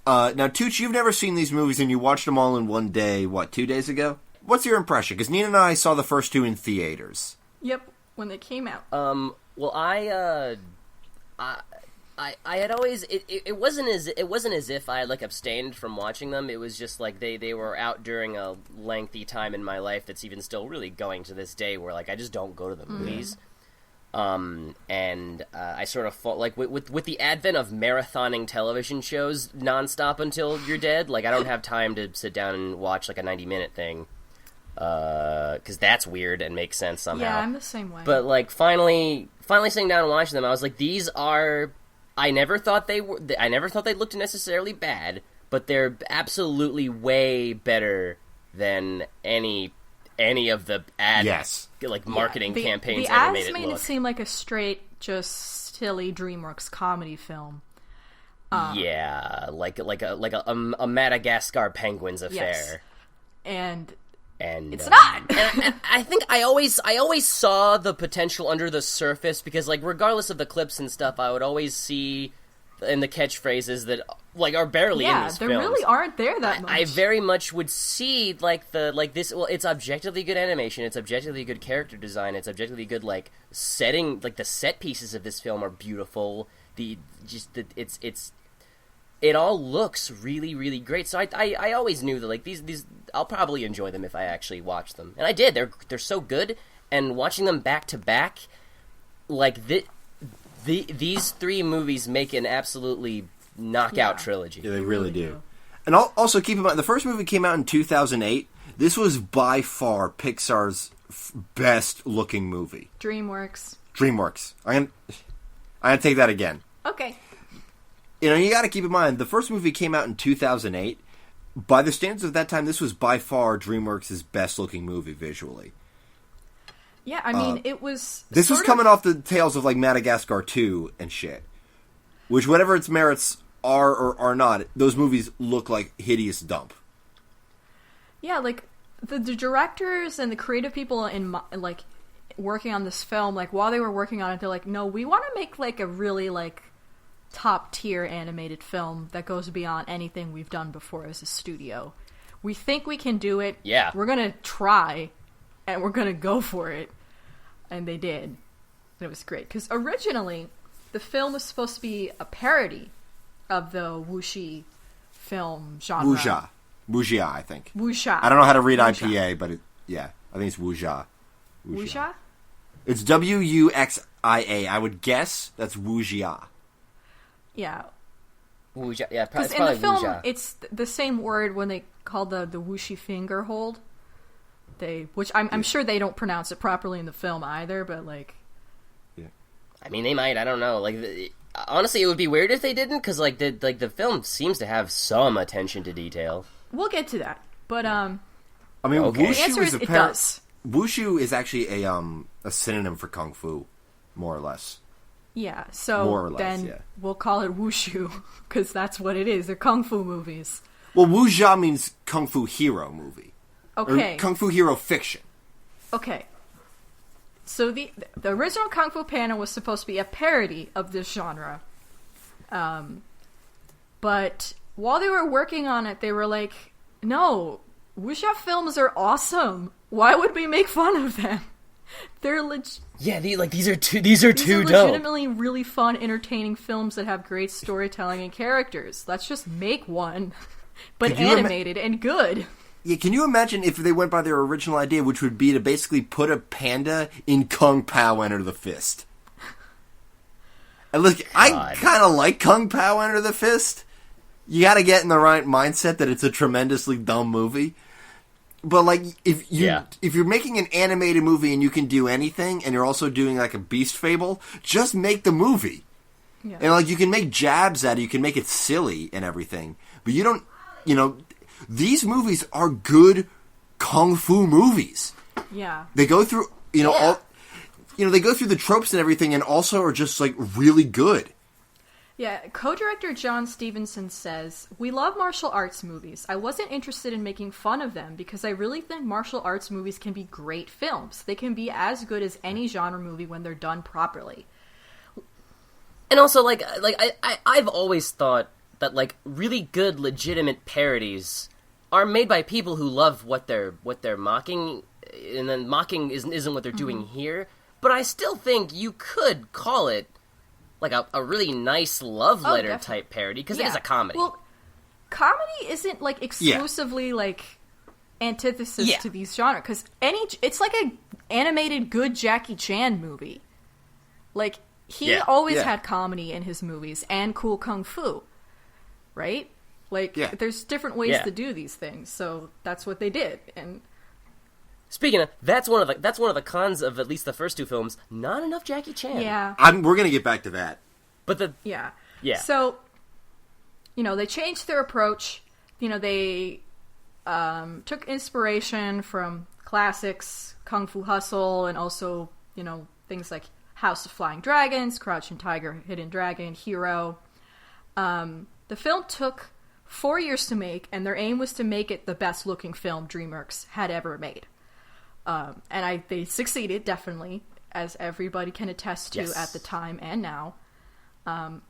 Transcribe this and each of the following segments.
Now, Tooch, you've never seen these movies, and you watched them all in one day, 2 days ago? What's your impression? Because Nina and I saw the first two in theaters. Yep, when they came out. Well, I had always it wasn't as if I like abstained from watching them. It was just like they were out during a lengthy time in my life that's even still really going to this day, where like I just don't go to the movies. And I sort of felt like with the advent of marathoning television shows nonstop until you're dead, like I don't have time to sit down and watch like a 90-minute thing, because that's weird and makes sense somehow. Yeah, I'm the same way. But like finally sitting down and watching them, I was like, these are. I never thought they looked necessarily bad, but they're absolutely way better than any of the marketing campaigns the ever made ads it made look. it seem like a straight, just silly Dreamworks comedy film. Like a Madagascar Penguins affair. Yes. And it's not. and I think I always saw the potential under the surface, because like regardless of the clips and stuff, I would always see in the catchphrases that like are barely in these films. Yeah, they really aren't there that much. I very much would see this. Well, it's objectively good animation. It's objectively good character design. It's objectively good like setting. Like the set pieces of this film are beautiful. It all looks really, really great. So I always knew that like these I'll probably enjoy them if I actually watch them, and I did. They're so good, and watching them back to back, like these three movies make an absolutely knockout trilogy. Yeah, they really do. And also keep in mind, the first movie came out in 2008. This was by far Pixar's best looking movie. DreamWorks. I'm gonna take that again. Okay. You know, you got to keep in mind, the first movie came out in 2008. By the standards of that time, this was by far DreamWorks' best-looking movie visually. Yeah, I mean, it was... This was coming off the tails of, like, Madagascar 2 and shit. Which, whatever its merits are or are not, those movies look like hideous dump. Yeah, like, the directors and the creative people in, like, working on this film, like, while they were working on it, they're like, no, we want to make, like, a really, like, top-tier animated film that goes beyond anything we've done before as a studio. We think we can do it. Yeah. We're gonna try, and we're gonna go for it. And they did. And it was great. Because originally, the film was supposed to be a parody of the wuxia film genre. Wuxia, I think. Wuxia. I don't know how to read IPA, but I think it's wuxia. Wuxia? It's Wuxia. I would guess that's wuxia. Yeah. Wuxia. Yeah, because in the film, wuxia. It's the same word when they call the wuxi finger hold. Which I'm sure they don't pronounce it properly in the film either, but like... Yeah. I mean, they might, I don't know. Like, honestly, it would be weird if they didn't, because like the film seems to have some attention to detail. We'll get to that, but I mean, okay. Wushu the answer is it does. Wushu is actually a synonym for Kung Fu, more or less. Yeah, so more or less, then we'll call it Wushu, because that's what it is. They're Kung Fu movies. Well, Wuxia means Kung Fu hero movie. Okay. Or Kung Fu hero fiction. Okay. So the original Kung Fu Panda was supposed to be a parody of this genre. But while they were working on it, they were like, no, wuxia films are awesome. Why would we make fun of them? They're these are too dope. Legitimately really fun, entertaining films that have great storytelling and characters. Let's just make one, but animated and good. Yeah, can you imagine if they went by their original idea, which would be to basically put a panda in Kung Pao Enter the Fist? And look, I kind of like Kung Pao Enter the Fist. You got to get in the right mindset that it's a tremendously dumb movie. But like, if you're making an animated movie and you can do anything, and you're also doing like a Beast Fable, just make the movie. Yeah. And like, you can make jabs at it, you can make it silly and everything, but you don't, these movies are good kung fu movies. Yeah. They go through, they go through the tropes and everything, and also are just like really good. Yeah, co-director John Stevenson says, "We love martial arts movies. I wasn't interested in making fun of them because I really think martial arts movies can be great films. They can be as good as any genre movie when they're done properly." And also, I've always thought that like really good, legitimate parodies are made by people who love what they're mocking, and then mocking isn't what they're doing here. But I still think you could call it like a really nice love letter type parody, because it is a comedy. Well, comedy isn't like exclusively like antithesis to these genres, because it's like a animated good Jackie Chan movie. Like he always had comedy in his movies and cool kung fu, right? Like there's different ways to do these things, so that's what they did. And speaking of, that's one of the cons of at least the first two films. Not enough Jackie Chan. Yeah, we're gonna get back to that. But yeah. So, they changed their approach. They took inspiration from classics, Kung Fu Hustle, and also things like House of Flying Dragons, Crouching Tiger, Hidden Dragon, Hero. The film took 4 years to make, and their aim was to make it the best-looking film DreamWorks had ever made. And they succeeded, definitely, as everybody can attest to at the time and now. And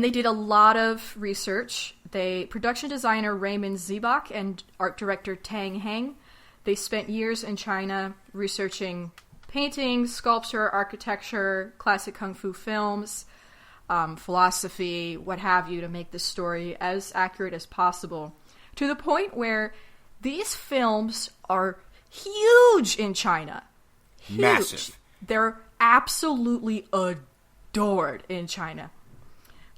they did a lot of research. Production designer Raymond Zibach and art director Tang Heng, they spent years in China researching painting, sculpture, architecture, classic kung fu films, philosophy, what have you, to make the story as accurate as possible. To the point where these films are huge in China. Huge. Massive. They're absolutely adored in China.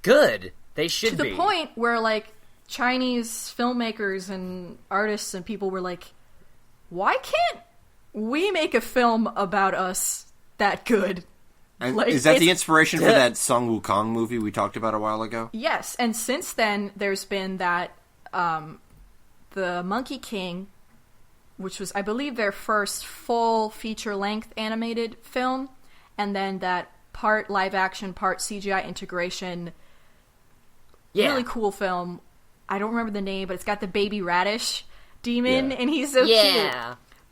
Good. They should be. To the point where, like, Chinese filmmakers and artists and people were like, why can't we make a film about us that good? And like, is that the inspiration for that Song Wukong movie we talked about a while ago? Yes, and since then, there's been that, The Monkey King, which was, I believe, their first full feature-length animated film, and then that part live-action, part CGI integration, really cool film. I don't remember the name, but it's got the baby radish demon, and he's so cute.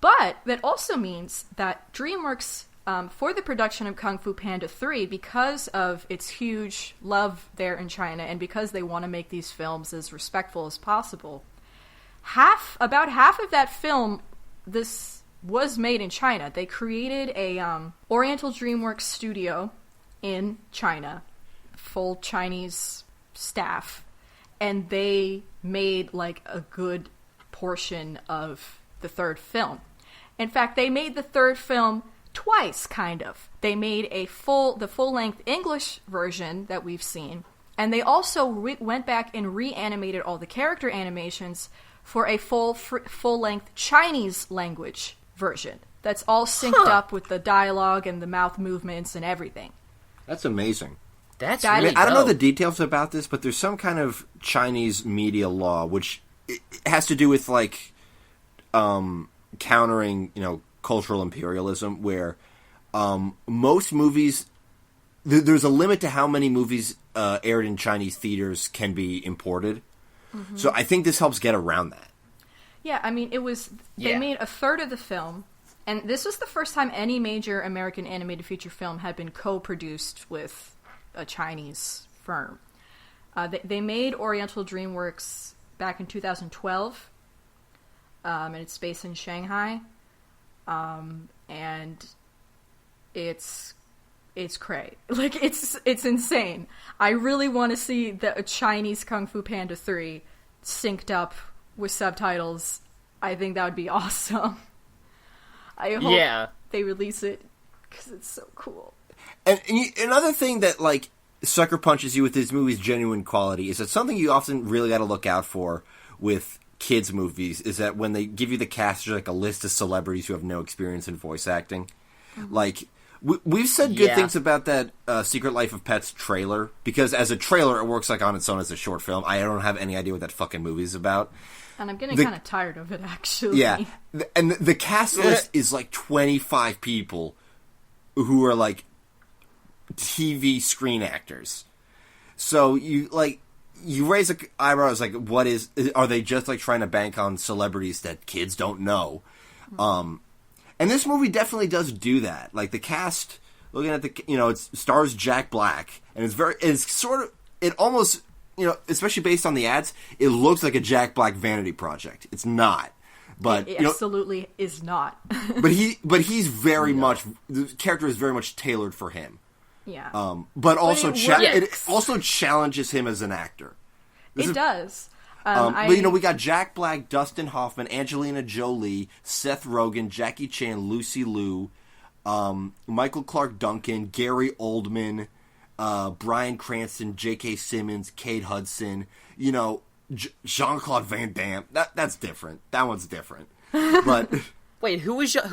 But that also means that DreamWorks, for the production of Kung Fu Panda 3, because of its huge love there in China, and because they want to make these films as respectful as possible, about half of that film, this was made in China. They created a Oriental DreamWorks studio in China, full Chinese staff, and they made like a good portion of the third film. In fact, they made the third film twice, kind of. They made the full-length English version that we've seen, and they also went back and reanimated all the character animations for a full-length Chinese language version. That's all synced up with the dialogue and the mouth movements and everything. That's amazing. That's really dope. I don't know the details about this, but there's some kind of Chinese media law which it has to do with like countering, cultural imperialism, where most movies, there's a limit to how many movies aired in Chinese theaters can be imported. Mm-hmm. So I think this helps get around that. Yeah, I mean, they made a third of the film, and this was the first time any major American animated feature film had been co-produced with a Chinese firm. They made Oriental DreamWorks back in 2012, and it's based in Shanghai, and it's cray. Like, it's insane. I really want to see a Chinese Kung Fu Panda 3 synced up with subtitles. I think that would be awesome. I hope they release it, because it's so cool. And another thing that, like, sucker punches you with this movie's genuine quality is that something you often really got to look out for with kids' movies is that when they give you the cast, there's like a list of celebrities who have no experience in voice acting. Mm-hmm. Like, we've said good things about that Secret Life of Pets trailer, because as a trailer, it works like on its own as a short film. I don't have any idea what that fucking movie's about. And I'm getting kind of tired of it, actually. Yeah. And the cast list is like 25 people who are like TV screen actors. So you raise a eyebrows, like, are they just like trying to bank on celebrities that kids don't know? Mm-hmm. And this movie definitely does do that. Like, the cast, looking at it stars Jack Black, and it almost especially based on the ads, it looks like a Jack Black vanity project. It's not. But it absolutely is not. but he's very much, the character is very much tailored for him. Yeah. But also it also challenges him as an actor. It does. But we got Jack Black, Dustin Hoffman, Angelina Jolie, Seth Rogen, Jackie Chan, Lucy Liu, Michael Clark Duncan, Gary Oldman, Bryan Cranston, J.K. Simmons, Kate Hudson, Jean-Claude Van Damme. That's different. That one's different. But wait, who was Van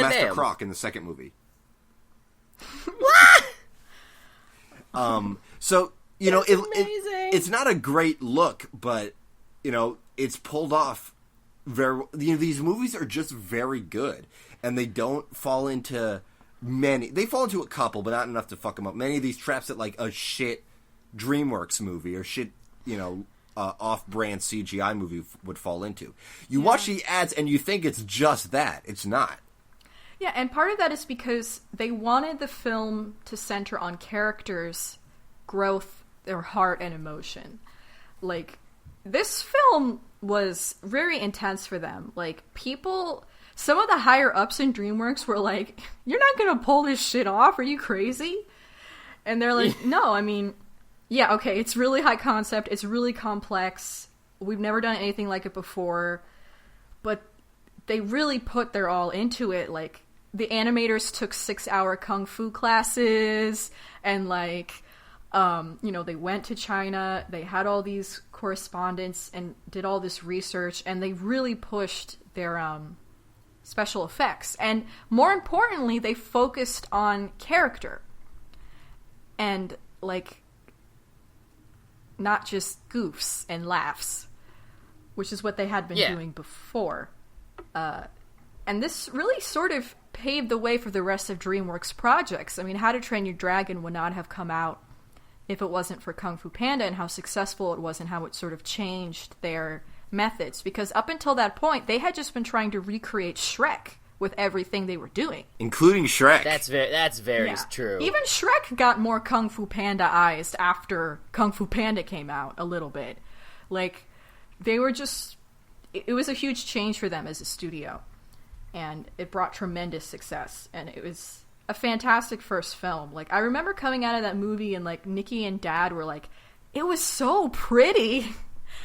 Master Damme? Croc in the second movie. What? So it's not a great look, but it's pulled off very. These movies are just very good, and they don't fall into many. They fall into a couple, but not enough to fuck them up. Many of these traps that like a shit DreamWorks movie or shit, off-brand CGI movie would fall into. You watch the ads and you think it's just that. It's not. Yeah, and part of that is because they wanted the film to center on characters' growth, their heart, and emotion. Like, this film was very intense for them. Like, some of the higher-ups in DreamWorks were like, you're not gonna pull this shit off? Are you crazy? And they're like, no, I mean, yeah, okay, it's really high concept, it's really complex, we've never done anything like it before, but they really put their all into it. Like, the animators took 6-hour kung fu classes, and they went to China, they had all these correspondence and did all this research, and they really pushed their special effects. And more importantly, they focused on character. And, not just goofs and laughs, which is what they had been doing before. And this really sort of paved the way for the rest of DreamWorks projects. I mean, How to Train Your Dragon would not have come out if it wasn't for Kung Fu Panda and how successful it was and how it sort of changed their methods. Because up until that point, they had just been trying to recreate Shrek with everything they were doing. Including Shrek. That's very true. Even Shrek got more Kung Fu Panda-ized after Kung Fu Panda came out a little bit. They were just... It was a huge change for them as a studio. And it brought tremendous success. And it was a fantastic first film. I remember coming out of that movie and, Nikki and Dad were like, it was so pretty.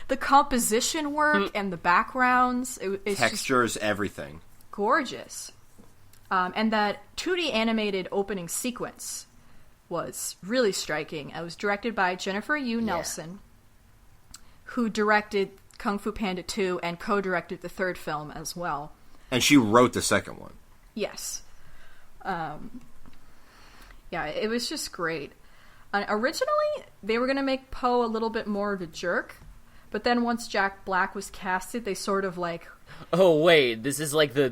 The composition work and the backgrounds. It's textures, just everything. Gorgeous. And that 2D animated opening sequence was really striking. It was directed by Jennifer Yu Nelson, who directed Kung Fu Panda 2 and co-directed the third film as well. And she wrote the second one. Yes. It was just great. Originally, they were going to make Poe a little bit more of a jerk, but then once Jack Black was casted, they sort of oh wait, this is like the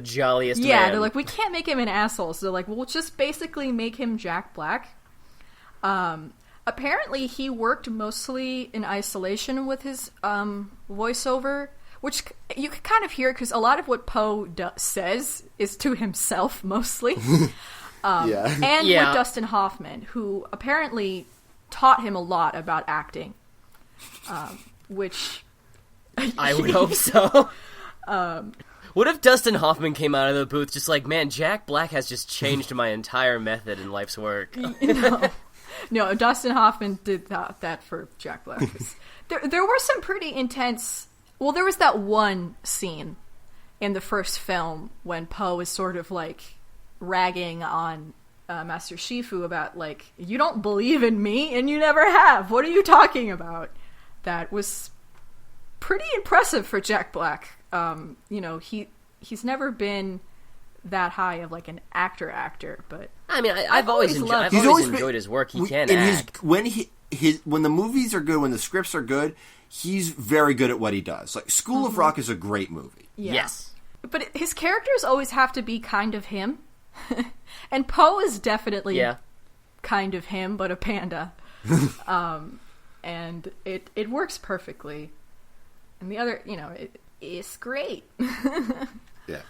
jolliest man. Yeah, they're like, we can't make him an asshole, so they're like, we'll just basically make him Jack Black. Apparently, he worked mostly in isolation with his voiceover, which you can kind of hear because a lot of what Poe says is to himself mostly. And with Dustin Hoffman, who apparently taught him a lot about acting, which I would hope so. What if Dustin Hoffman came out of the booth just like, man, Jack Black has just changed my entire method in life's work? No, Dustin Hoffman did that for Jack Black. There were some pretty intense... Well, there was that one scene in the first film when Poe is sort of ragging on Master Shifu about you don't believe in me and you never have. What are you talking about? That was pretty impressive for Jack Black. He's never been that high of an actor, but I mean, I've always enjoyed his work. He can act. When the movies are good, when the scripts are good, he's very good at what he does. School of Rock is a great movie. Yeah. Yes. But his characters always have to be kind of him. And Poe is definitely kind of him, but a panda. And it works perfectly. And the other, it's great. Yeah.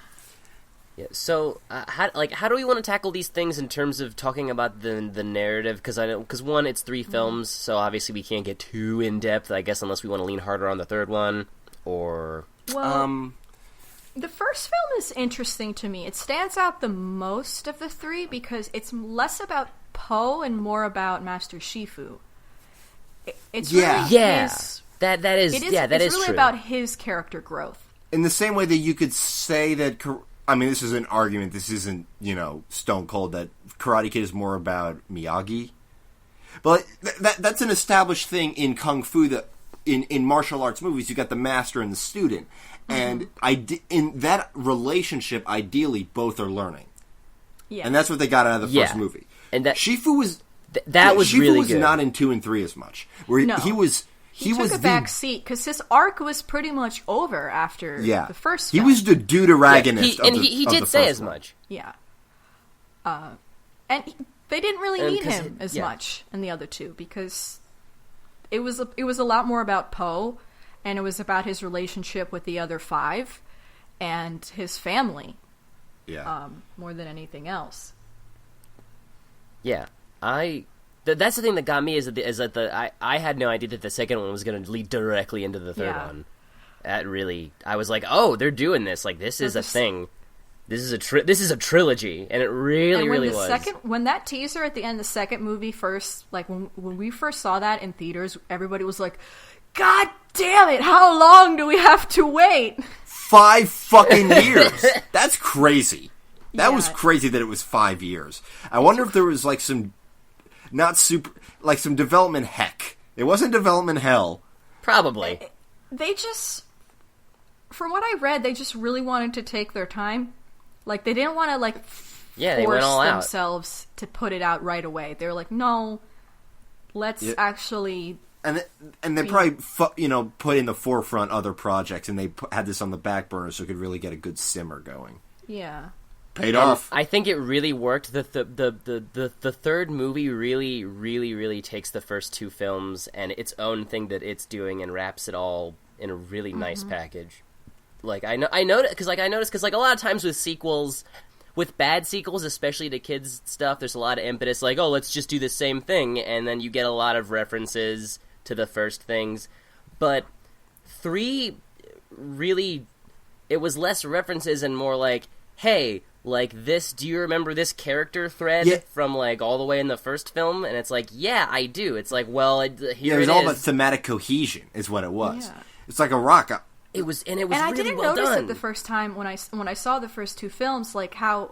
Yeah. So, how do we want to tackle these things in terms of talking about the narrative? Because one, it's 3 films, so obviously we can't get too in depth. I guess unless we want to lean harder on the third one, or the first film is interesting to me. It stands out the most of the 3 because it's less about Poe and more about Master Shifu. It's really his... That is It's really true. about his character growth. In the same way that you could say that, I mean, this is an argument. This isn't, stone cold. That Karate Kid is more about Miyagi, but that's an established thing in kung fu. That in martial arts movies, you got the master and the student, and in that relationship, ideally, both are learning. Yeah, and that's what they got out of the first movie. And that Shifu was Shifu really good. Not in 2 and 3 as much. Where he was. He took a back seat because his arc was pretty much over after the first film. He was the deuteragonist he did say as much. Yeah. And they didn't really need him as much in the other 2 because it was a lot more about Poe, and it was about his relationship with the other 5 and his family. Yeah. More than anything else. Yeah. That's the thing that got me is that I had no idea that the second one was going to lead directly into the third one. That really, I was like, oh, they're doing this. Like, this is a thing. This is a trilogy, and it really was. When that teaser at the end of the second movie first, like when we first saw that in theaters, everybody was like, God damn it! How long do we have to wait? 5 fucking years. That's crazy. That was crazy that it was 5 years. I wonder if there was like some. Not super, like some development heck. It wasn't development hell. Probably. They just, from what I read, they just really wanted to take their time. Like, they didn't want to, they went all themselves to put it out right away. They were like, no, let's actually... And they probably, put in the forefront other projects, and they had this on the back burner so it could really get a good simmer going. Yeah. Paid off. I think it really worked. The third movie really, really, really takes the first 2 films and its own thing that it's doing and wraps it all in a really nice package. Like I noticed because a lot of times with sequels, with bad sequels, especially to kids stuff, there's a lot of impetus like, oh, let's just do the same thing, and then you get a lot of references to the first things. But 3 really, it was less references and more like, hey. Like this, do you remember this character thread from like all the way in the first film? And it's like, yeah, I do. It's like, well, here it is. It was all about thematic cohesion, is what it was. Yeah. It's like a rock. It was really well done. And I didn't notice it the first time when I saw the first 2 films, like how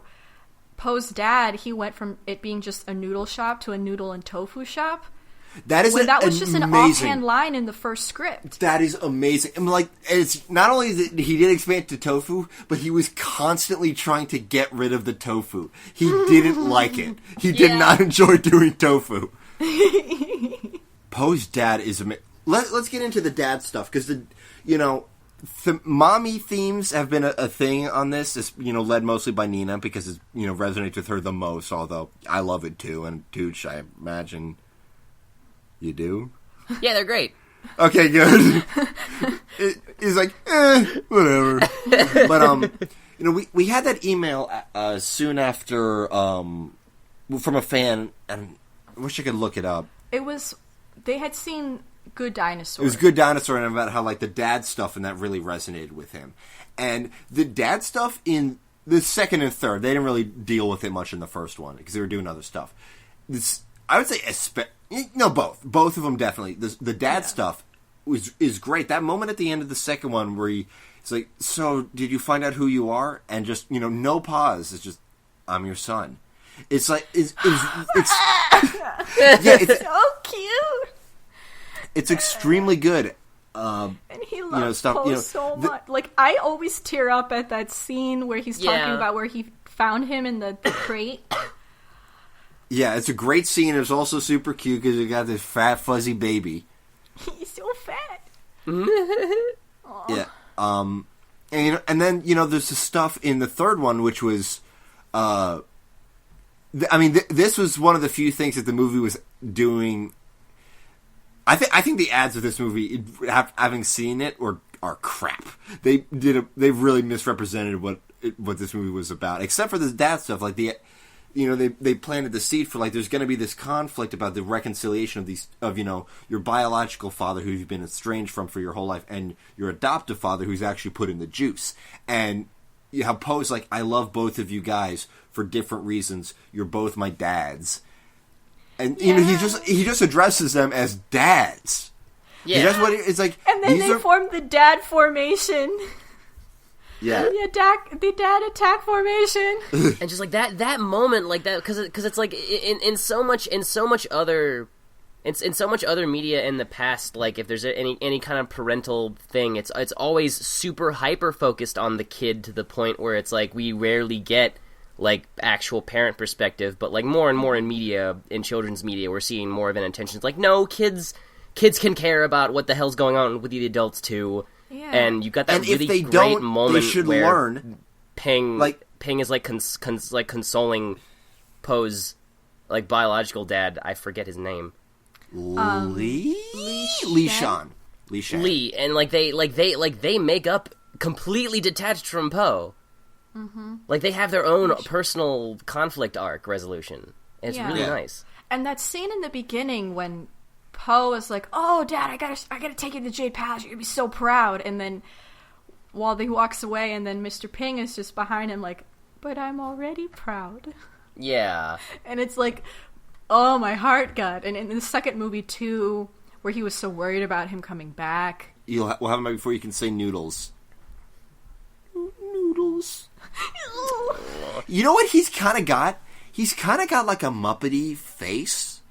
Poe's dad, he went from it being just a noodle shop to a noodle and tofu shop. That was just an offhand line in the first script. That is amazing. I mean, like, it's not only that he did expand to tofu, but he was constantly trying to get rid of the tofu. He didn't like it. He did not enjoy doing tofu. Poe's dad is amazing. Let's get into the dad stuff because the mommy themes have been a thing on this. It's, led mostly by Nina because it resonates with her the most. Although I love it too, and Tooch, I imagine. You do? Yeah, they're great. Okay, good. He's like, whatever. But we had that email soon after from a fan, and I wish I could look it up. They had seen Good Dinosaur. It was Good Dinosaur, and about how like the dad stuff and that really resonated with him. And the dad stuff in the second and third, they didn't really deal with it much in the first one because they were doing other stuff. I would say both. Both of them definitely. The dad stuff is great. That moment at the end of the second one where he's like, so did you find out who you are? And just, no pause. It's just, I'm your son. It's like, it's so cute. It's extremely good. And he loves Poe so much. Like, I always tear up at that scene where he's talking about where he found him in the crate. Yeah, it's a great scene. It's also super cute because you got this fat, fuzzy baby. He's so fat. Yeah. And then there's the stuff in the third one, which was, this was one of the few things that the movie was doing. I think the ads of this movie, having seen it or are crap. They've really misrepresented what this movie was about, except for the dad stuff. Like they planted the seed for like there's going to be this conflict about the reconciliation of your biological father who you've been estranged from for your whole life and your adoptive father who's actually put in the juice. And how Poe's like, I love both of you guys for different reasons. You're both my dads. And he just addresses them as dads. Yeah, that's what it's like. And then they formed the dad formation. Yeah, the dad attack formation. And just like that moment, like that, because it's like in so much other media in the past, like if there's any kind of parental thing, it's always super hyper focused on the kid to the point where it's like we rarely get like actual parent perspective, but like more and more in children's media, we're seeing more of an intention. It's like, no, kids can care about what the hell's going on with the adults too. Yeah. And you've got that really great moment where learn. Ping is like consoling Poe's like biological dad. I forget his name. Lee Shan. And they make up completely detached from Poe. Mm-hmm. Like they have their own personal conflict arc resolution. It's really nice. And that scene in the beginning when Poe is like, "Oh, Dad, I gotta take you to the Jade Palace. You're gonna be so proud." And then while he walks away, and then Mr. Ping is just behind him, like, "But I'm already proud." Yeah. And it's like, oh, my heart, God. And in the second movie too, where he was so worried about him coming back. We'll have him back before you can say noodles. Noodles. You know what he's kind of got? He's kind of got like a Muppety face.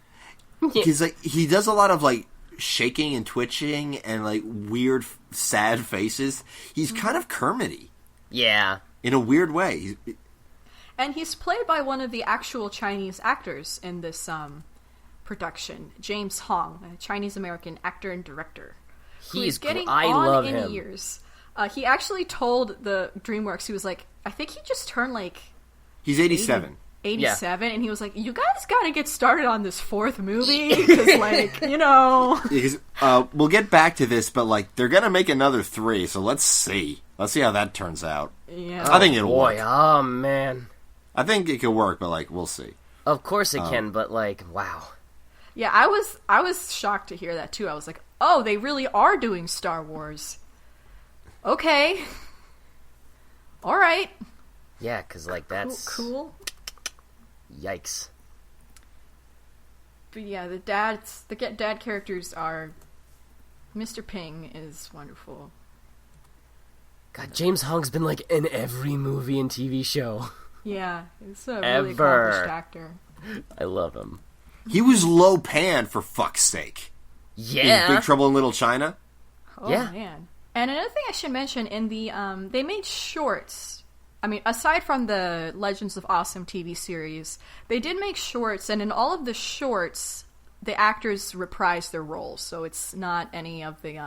He's like, he does a lot of like shaking and twitching and like weird, sad faces. He's kind of Kermity. Yeah. In a weird way. And he's played by one of the actual Chinese actors in this production, James Hong, a Chinese-American actor and director. He's getting I on love in him. years. He actually told the Dreamworks, he was like, I think he just turned like... He's 87. 87, and he was like, you guys gotta get started on this fourth movie, because, like, you know... We'll get back to this, but, like, they're gonna make another 3, so let's see. Let's see how that turns out. Yeah. I think it'll work. Oh, man. I think it could work, but, like, we'll see. Of course it can, but, like, wow. Yeah, I was shocked to hear that, too. I was like, oh, they really are doing Star Wars. Okay. All right. Yeah, because, like, that's... Cool. Yikes. But yeah, the dad characters are... Mr. Ping is wonderful. God, James Hong's been, like, in every movie and TV show. Yeah, he's a really accomplished actor. I love him. He was Lo Pan, for fuck's sake. Yeah. In Big Trouble in Little China. Oh, yeah. Man. And another thing I should mention, in the, they made shorts. I mean, aside from the Legends of Awesome TV series, they did make shorts, and in all of the shorts, the actors reprise their roles. So it's not any of the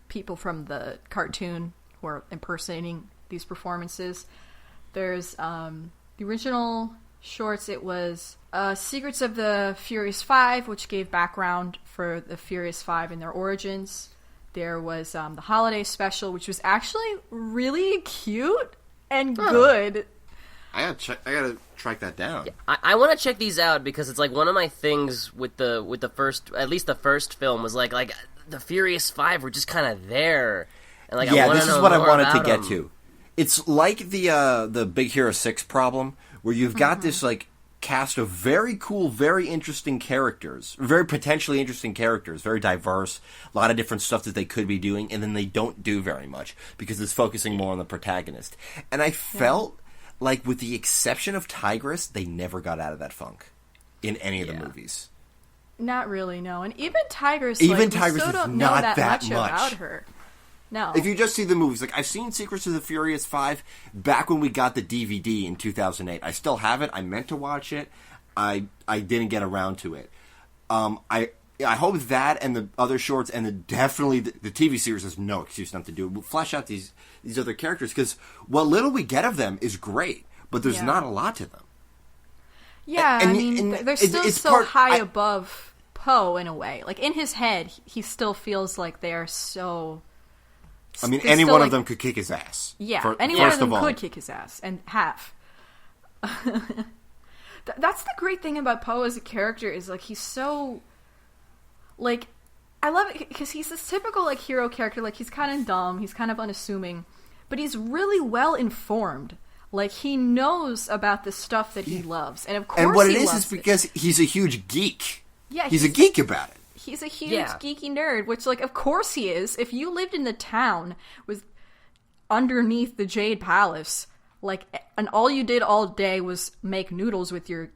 people from the cartoon who are impersonating these performances. There's the original shorts. It was Secrets of the Furious 5, which gave background for the Furious 5 and their origins. There was the holiday special, which was actually really cute and good. I gotta track that down. Yeah, I want to check these out because it's like one of my things with the first, at least the first film, was like the Furious 5 were just kind of there. And like, yeah, this is what I wanted to get them. to. It's like the Big Hero 6 problem, where you've got this like cast of very cool, very interesting characters, very potentially interesting characters, very diverse, a lot of different stuff that they could be doing, and then they don't do very much because it's focusing more on the protagonist. And I felt like, with the exception of Tigress, they never got out of that funk in any of the movies. Not really, no. And even Tigress, we still don't is know not that much about her. No. If you just see the movies, like, I've seen Secrets of the Furious 5 back when we got the DVD in 2008. I still have it. I meant to watch it. I didn't get around to it. I hope that and the other shorts and definitely the TV series has no excuse not to do it. We'll flesh out these other characters, because what little we get of them is great, but there's not a lot to them. Yeah, they're still so high above Poe in a way. Like, in his head, he still feels like they are so I mean, could any still, one like, of them could kick his ass. Yeah, any one of first them all. could kick his ass, and have. That's the great thing about Poe as a character, is, like, he's so, like, I love it because he's this typical, like, hero character. Like, he's kind of dumb, he's kind of unassuming, but he's really well informed. Like, he knows about the stuff that he loves, and of course, and what it he is loves because he's a huge geek. Yeah, he's a geek about it. He's a huge geeky nerd, which, like, of course he is. If you lived in the town with underneath the Jade Palace, like, and all you did all day was make noodles with your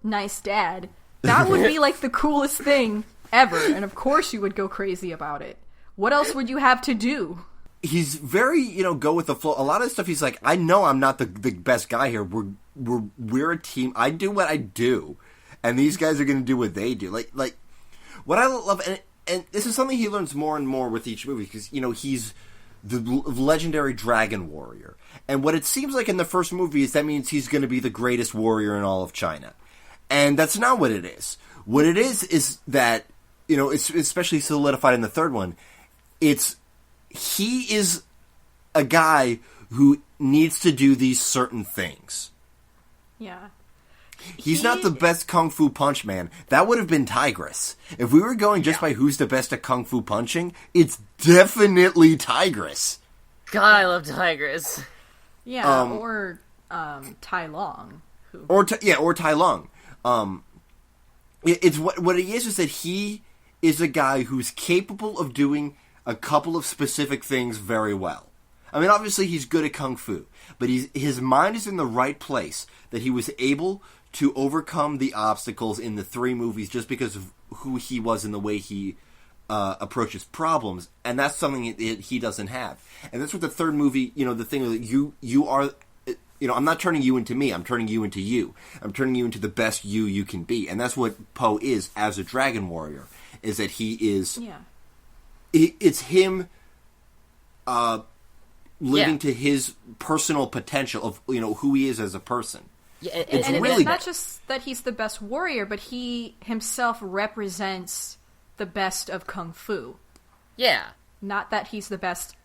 nice dad, that would be, like, the coolest thing ever. And of course you would go crazy about it. What else would you have to do? He's very, go with the flow. A lot of stuff he's like, I know I'm not the best guy here. We're a team. I do what I do, and these guys are going to do what they do. Like what I love, and this is something he learns more and more with each movie, because he's the legendary dragon warrior, and what it seems like in the first movie is that means he's going to be the greatest warrior in all of China, and that's not what it is. What it is that it's especially solidified in the third one. He is a guy who needs to do these certain things. Yeah. He's not the best Kung Fu punch man. That would have been Tigress. If we were going just by who's the best at Kung Fu punching, it's definitely Tigress. God, I love Tigress. Yeah, or Tai Long. Or Tai Long. It's what he is that he is a guy who's capable of doing a couple of specific things very well. I mean, obviously he's good at Kung Fu, but his mind is in the right place, that he was able to overcome the obstacles in the 3 movies just because of who he was and the way he approaches problems, and that's something he doesn't have. And that's what the third movie, the thing that you are, I'm not turning you into me, I'm turning you into you. I'm turning you into the best you can be. And that's what Poe is as a dragon warrior, is that he is... Yeah. It's him living to his personal potential of who he is as a person. Yeah, and it's not just that he's the best warrior, but he himself represents the best of Kung Fu. Yeah. Not that he's the best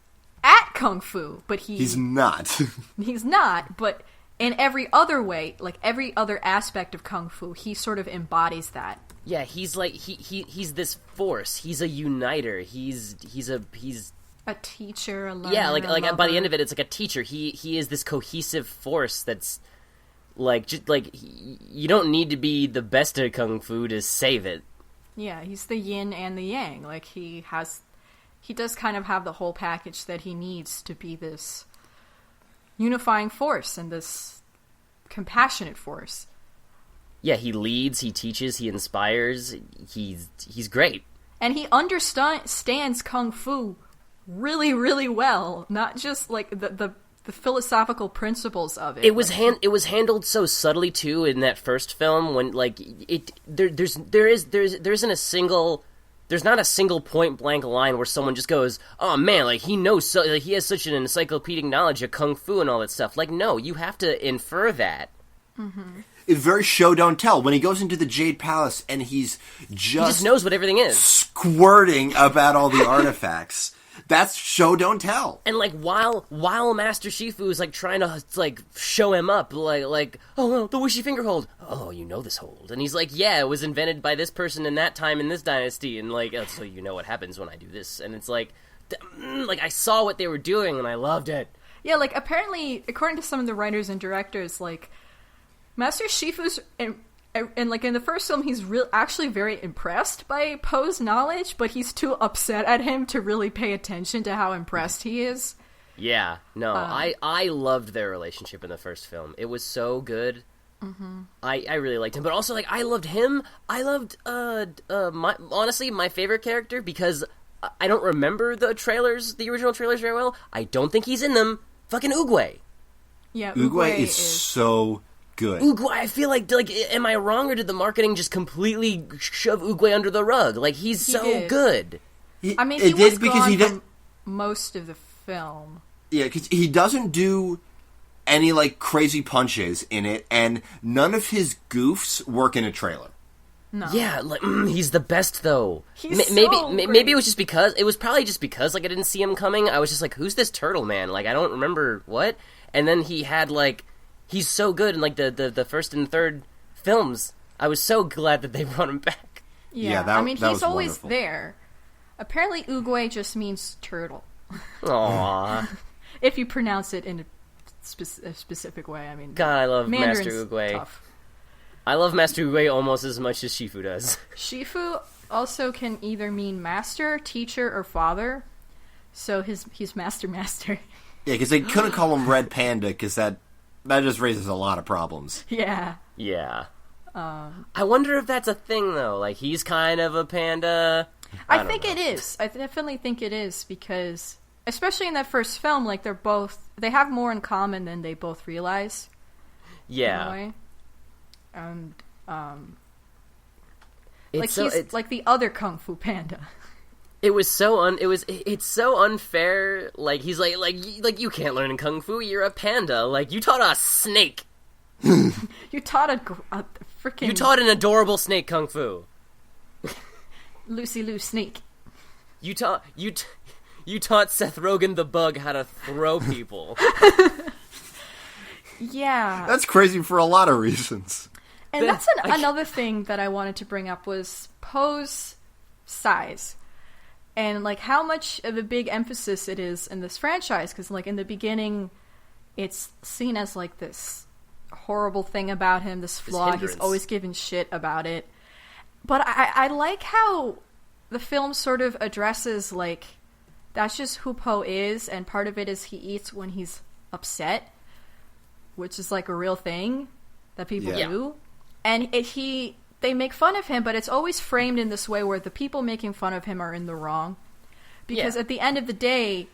at Kung Fu, but he's not. He's not, but in every other way, like every other aspect of Kung Fu, he sort of embodies that. Yeah, he's like he's this force. He's a uniter. He's a teacher, a learner. Yeah, like by the end of it, it's like a teacher. He is this cohesive force that's like just like you don't need to be the best at Kung Fu to save it. Yeah, he's the yin and the yang. Like he does kind of have the whole package that he needs to be this unifying force and this compassionate force. Yeah, he leads, he teaches, he inspires. He's great. And he understands Kung Fu really, really well. Not just like the philosophical principles of it. It was handled so subtly too in that first film when like there's not a single point blank line where someone just goes, "Oh man, like he knows he has such an encyclopedic knowledge of Kung Fu and all that stuff." Like no, you have to infer that. Mm-hmm. It's very show don't tell. When he goes into the Jade Palace and he just knows what everything is, squirting about all the artifacts. That's show don't tell. And like while Master Shifu is like trying to like show him up, like oh the wishy finger hold. Oh, you know this hold, and he's like, yeah, it was invented by this person in that time in this dynasty, and like so you know what happens when I do this, and it's like I saw what they were doing and I loved it. Yeah, like apparently according to some of the writers and directors, like Master Shifu's and like in the first film, he's actually very impressed by Poe's knowledge, but he's too upset at him to really pay attention to how impressed he is. Yeah, no, I loved their relationship in the first film. It was so good. Mm-hmm. I really liked him, but also like I loved him. I loved honestly my favorite character because I don't remember the original trailers very well. I don't think he's in them. Fucking Oogway. Yeah, Oogway is so good. Oogway, I feel like am I wrong or did the marketing just completely shove Oogway under the rug? Like he's so good. I mean, he was gone from most of the film. Yeah, because he doesn't do any like crazy punches in it, and none of his goofs work in a trailer. No. Yeah, like he's the best though. He's maybe it was just because it was probably just because like I didn't see him coming. I was just like, who's this turtle man? Like I don't remember what. And then he had like he's so good in like the first and third films. I was so glad that they brought him back. Yeah, I mean he's always wonderful. There. Apparently, Oogway just means turtle. Aww. If you pronounce it in a specific way, I mean. God, I love Mandarin's Master Oogway. Tough. I love Master Oogway almost as much as Shifu does. Shifu also can either mean master, teacher, or father. So he's master. Yeah, because they couldn't call him Red Panda because that just raises a lot of problems. Yeah. Yeah. I wonder if that's a thing though. Like he's kind of a panda. I think it is. I definitely think it is because, especially in that first film, like they have more in common than they both realize. Yeah. In a way. And it's he's like the other Kung Fu Panda. It's so unfair. Like he's like you can't learn Kung Fu. You're a panda. Like you taught a snake. You taught a freaking. You taught an adorable snake Kung Fu. Lucy Lou Snake. You taught Seth Rogen the bug how to throw people. Yeah. That's crazy for a lot of reasons. And that's another thing that I wanted to bring up was Poe's size. And like how much of a big emphasis it is in this franchise. Because like in the beginning, it's seen as like this horrible thing about him, this flaw. He's always given shit about it. But I like how the film sort of addresses, like, that's just who Poe is, and part of it is he eats when he's upset, which is, like, a real thing that people do. And they make fun of him, but it's always framed in this way where the people making fun of him are in the wrong. Because at the end of the day,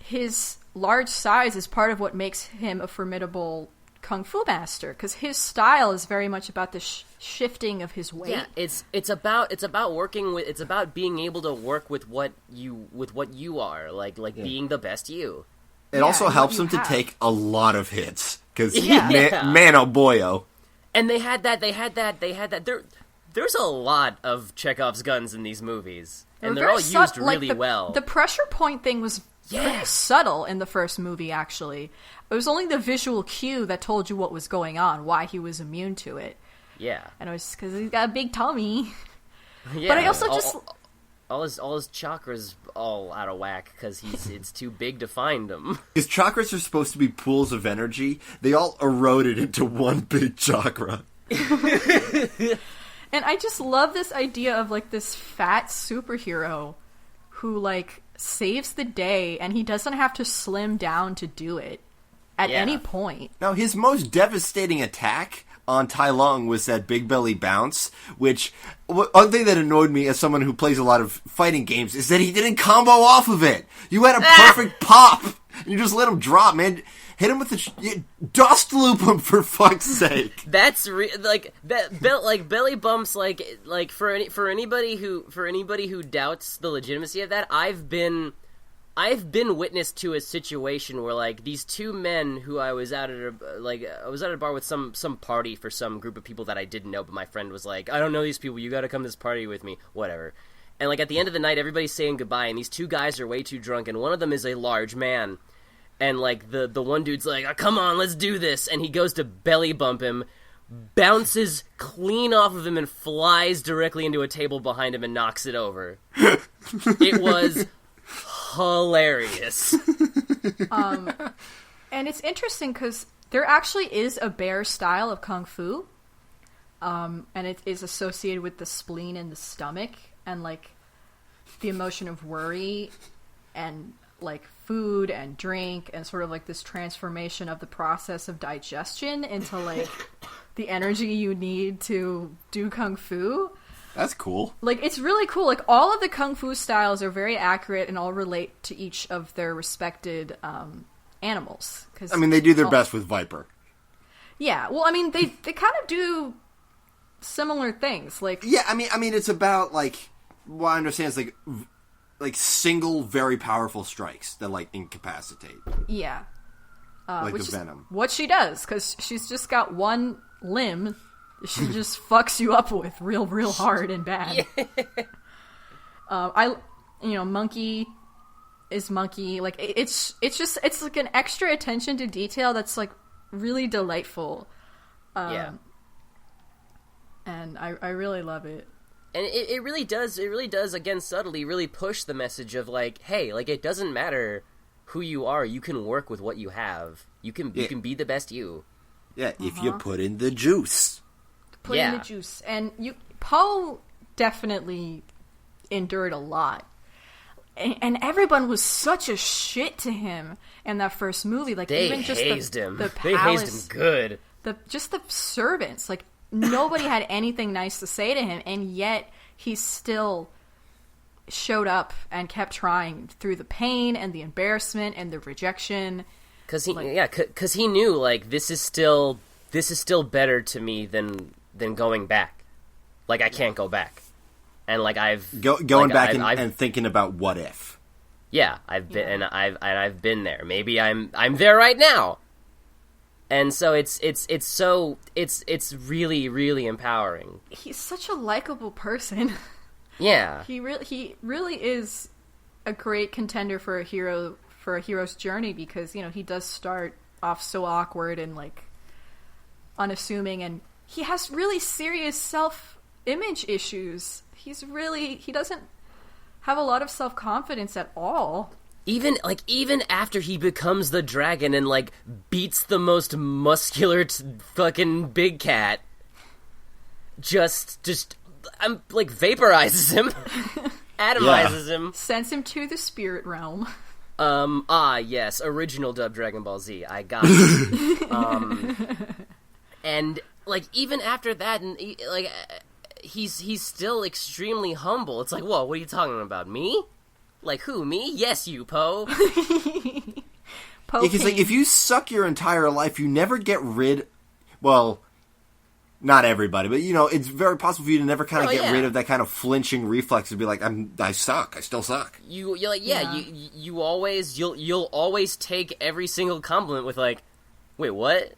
his large size is part of what makes him a formidable Kung Fu master, because his style is very much about the shifting of his weight. Yeah, it's about working with. It's about being able to work with what you are, like being the best you. It also helps him to take a lot of hits because man, oh boy, oh. And they had that. There's a lot of Chekhov's guns in these movies, and they're all used really well. The pressure point thing was pretty subtle in the first movie, actually. It was only the visual cue that told you what was going on, why he was immune to it. Yeah. And it was because he's got a big tummy. Yeah. But I also all his chakras all out of whack because it's too big to find him. His chakras are supposed to be pools of energy. They all eroded into one big chakra. And I just love this idea of like this fat superhero who like saves the day, and he doesn't have to slim down to do it at any point. Now, his most devastating attack on Tai Lung was that big belly bounce, which, one thing that annoyed me as someone who plays a lot of fighting games is that he didn't combo off of it. You had a perfect pop, and you just let him drop, man. Hit him with the dust loop him for fuck's sake. That's belly bumps. Like for anybody who doubts the legitimacy of that, I've been witness to a situation where like these two men who I was at a bar with some party for some group of people that I didn't know, but my friend was like, I don't know these people, you gotta come to this party with me, whatever. And like at the end of the night, everybody's saying goodbye, and these two guys are way too drunk, and one of them is a large man. And, like, the one dude's like, oh, come on, let's do this. And he goes to belly bump him, bounces clean off of him, and flies directly into a table behind him and knocks it over. It was hilarious. And it's interesting because there actually is a bear style of Kung Fu. And it is associated with the spleen and the stomach, and, like, the emotion of worry, and, like, food and drink, and sort of like this transformation of the process of digestion into like the energy you need to do Kung Fu. That's cool. Like, it's really cool. Like, all of the Kung Fu styles are very accurate and all relate to each of their respected animals. Cause, I mean, they do their best with Viper. Yeah, well, I mean, they kind of do similar things. Like, yeah, I mean, it's about like what I understand is like single, very powerful strikes that, like, incapacitate. Yeah. Like which the Venom. What she does, because she's just got one limb, she just fucks you up with real hard and bad. Monkey is Monkey. Like, it's like an extra attention to detail that's like really delightful. And I really love it. And it really does, again, subtly really push the message of, like, hey, like, it doesn't matter who you are, you can work with what you have. You can be the best you. Yeah, if you put in the juice. Put in the juice. And Poe definitely endured a lot. And everyone was such a shit to him in that first movie. Like, they even just hazed him. The They palace, hazed him good. Just the servants, like, nobody had anything nice to say to him, and yet he still showed up and kept trying through the pain and the embarrassment and the rejection. Because he knew, like, this is still better to me than going back. Like, I can't go back, and like I've going back and thinking about what if. Yeah, I've been there. Maybe I'm there right now. And so it's really, really empowering. He's such a likable person. Yeah. He really is a great contender for a hero's journey, because, he does start off so awkward and like unassuming, and he has really serious self-image issues. He doesn't have a lot of self-confidence at all. Even after he becomes the dragon and, like, beats the most muscular fucking big cat, just vaporizes him, atomizes him. Sends him to the spirit realm. Yes, original dub Dragon Ball Z, I got it. And, like, even after that, and like, he's still extremely humble. It's like, whoa, what are you talking about, me? Like, who, me? Yes, you, Poe. Because, like, if you suck your entire life, you never get rid... Well, not everybody, but, it's very possible for you to never kind of get rid of that kind of flinching reflex to be like, I suck. I still suck. You'll always take every single compliment with, like, wait, what?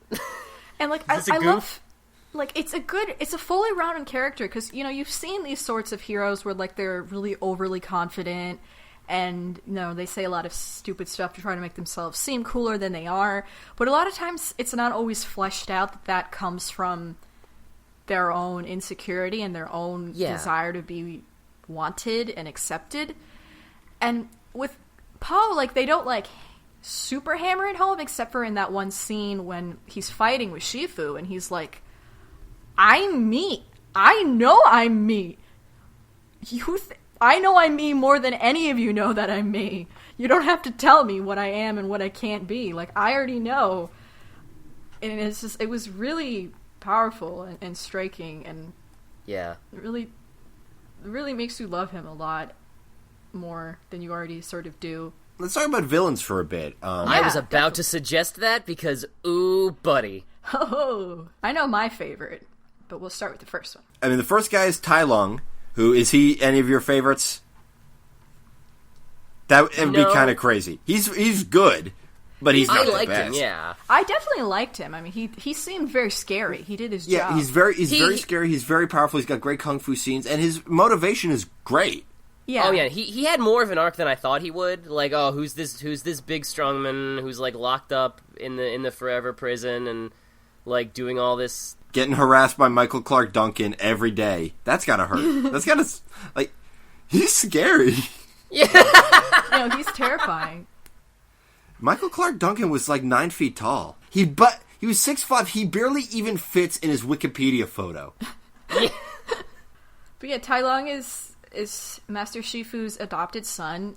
And, like, I love... Like, it's a fully rounded character, because, you've seen these sorts of heroes where, like, they're really overly confident, and, they say a lot of stupid stuff to try to make themselves seem cooler than they are, but a lot of times it's not always fleshed out that comes from their own insecurity and their own desire to be wanted and accepted. And with Poe, like, they don't, like, super hammer it home, except for in that one scene when he's fighting with Shifu, and he's like, I'm me. I know I'm me. I know I'm me more than any of you know that I'm me. You don't have to tell me what I am and what I can't be. Like, I already know. And it was really powerful and striking, and it really makes you love him a lot more than you already sort of do. Let's talk about villains for a bit. I was about to suggest that because, ooh, buddy. Oh, I know my favorite, but we'll start with the first one. I mean, the first guy is Tai Lung. Who, is he any of your favorites? That would be kind of crazy. He's good, but he's not the best. I liked him, yeah. I definitely liked him. I mean, he seemed very scary. He did his job. Yeah, he's very scary. He's very powerful. He's got great kung fu scenes, and his motivation is great. Yeah. Oh yeah, he had more of an arc than I thought he would. Like, oh, who's this big strongman who's like locked up in the forever prison and like doing all this. Getting harassed by Michael Clark Duncan every day. That's gotta hurt. That's gotta, like, he's scary. Yeah. He's terrifying. Michael Clark Duncan was like 9 feet tall. He was 6'5". He barely even fits in his Wikipedia photo. Yeah. But yeah, Tai Lung is Master Shifu's adopted son.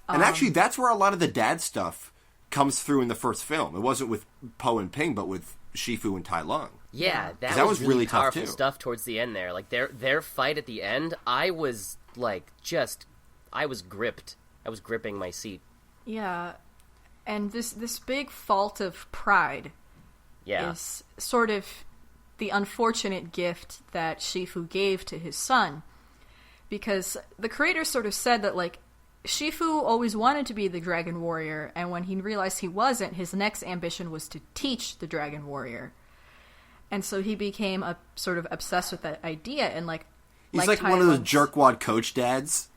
And actually, that's where a lot of the dad stuff comes through in the first film. It wasn't with Poe and Ping, but with Shifu and Tai Lung. Yeah, that was really powerful tough too. Stuff towards the end there. Like their fight at the end, I was gripped. I was gripping my seat. Yeah. And this big fault of pride is sort of the unfortunate gift that Shifu gave to his son. Because the creator sort of said that, like, Shifu always wanted to be the Dragon Warrior, and when he realized he wasn't, his next ambition was to teach the Dragon Warrior. And so he became sort of obsessed with that idea, and he's like one of those jerkwad coach dads.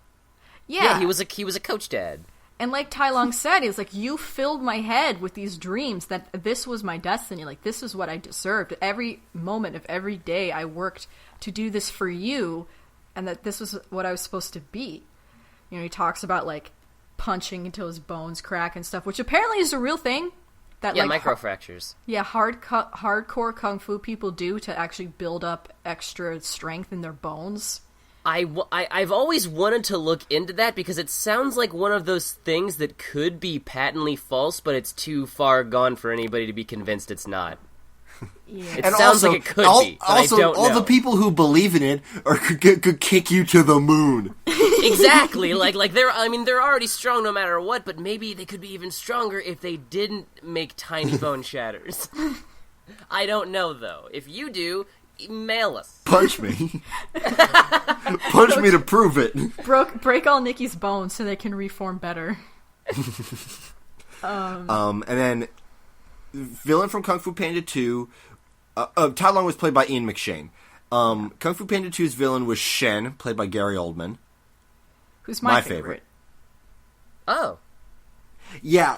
Yeah, he was a coach dad. And like Tai Lung said, he was like, you filled my head with these dreams that this was my destiny. Like, this is what I deserved. Every moment of every day I worked to do this for you, and that this was what I was supposed to be. You know, he talks about, like, punching until his bones crack and stuff, which apparently is a real thing. That, yeah, like, microfractures. Hardcore kung fu people do to actually build up extra strength in their bones. I've always wanted to look into that because it sounds like one of those things that could be patently false, but it's too far gone for anybody to be convinced it's not. Yeah. It sounds like it could be, but I don't know. All the people who believe in it could kick you to the moon. Exactly. Like they're already strong no matter what, but maybe they could be even stronger if they didn't make tiny bone shatters. I don't know, though. If you do, email us. Punch me. Punch me to prove it. Break all Nikki's bones so they can reform better. And then villain from Kung Fu Panda 2, Tai Lung was played by Ian McShane. Kung Fu Panda 2's villain was Shen, played by Gary Oldman. Who's my favorite. Oh. Yeah,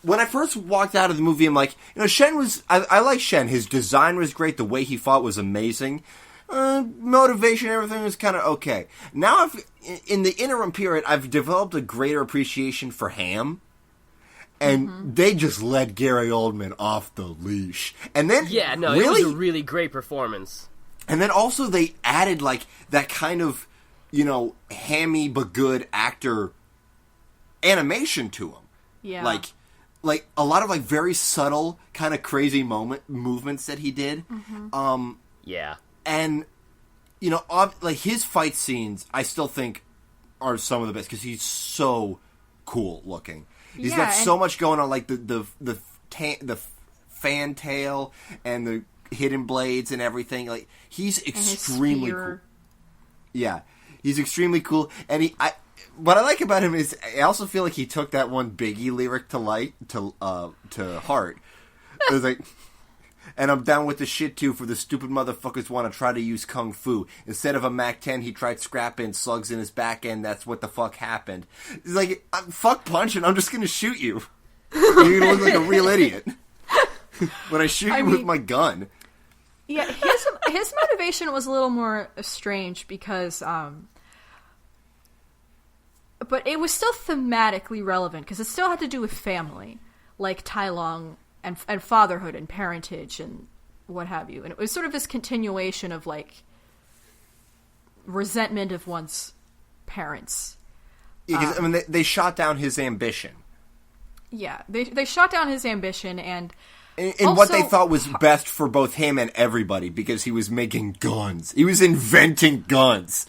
when I first walked out of the movie, I'm like, Shen was... I like Shen. His design was great. The way he fought was amazing. Motivation, everything was kind of okay. Now, in the interim period, I've developed a greater appreciation for Ham. And they just let Gary Oldman off the leash. And then... Yeah, no, it was a really great performance. And then also they added, like, that kind of, hammy but good actor animation to him. Yeah. Like a lot of, like, very subtle, kind of crazy movements that he did. Yeah. And, like, his fight scenes, I still think, are some of the best, because he's so cool looking. He's got so much going on, like the fan tail and the hidden blades and everything. Like, he's extremely cool. Yeah, he's extremely cool. And what I like about him is I also feel like he took that one Biggie lyric to heart. It was like, and I'm down with the shit too for the stupid motherfuckers want to try to use Kung Fu. Instead of a MAC-10, he tried scrapping slugs in his back end. That's what the fuck happened. He's like, fuck punching, I'm just gonna shoot you. And you're gonna look like a real idiot. When I shoot you with my gun. Yeah, his motivation was a little more strange because, but it was still thematically relevant because it still had to do with family, like Tai Lung and fatherhood and parentage and what have you. And it was sort of this continuation of, like, resentment of one's parents. Yeah, because, they shot down his ambition. Yeah, they shot down his ambition and what they thought was best for both him and everybody, because he was making guns. He was inventing guns.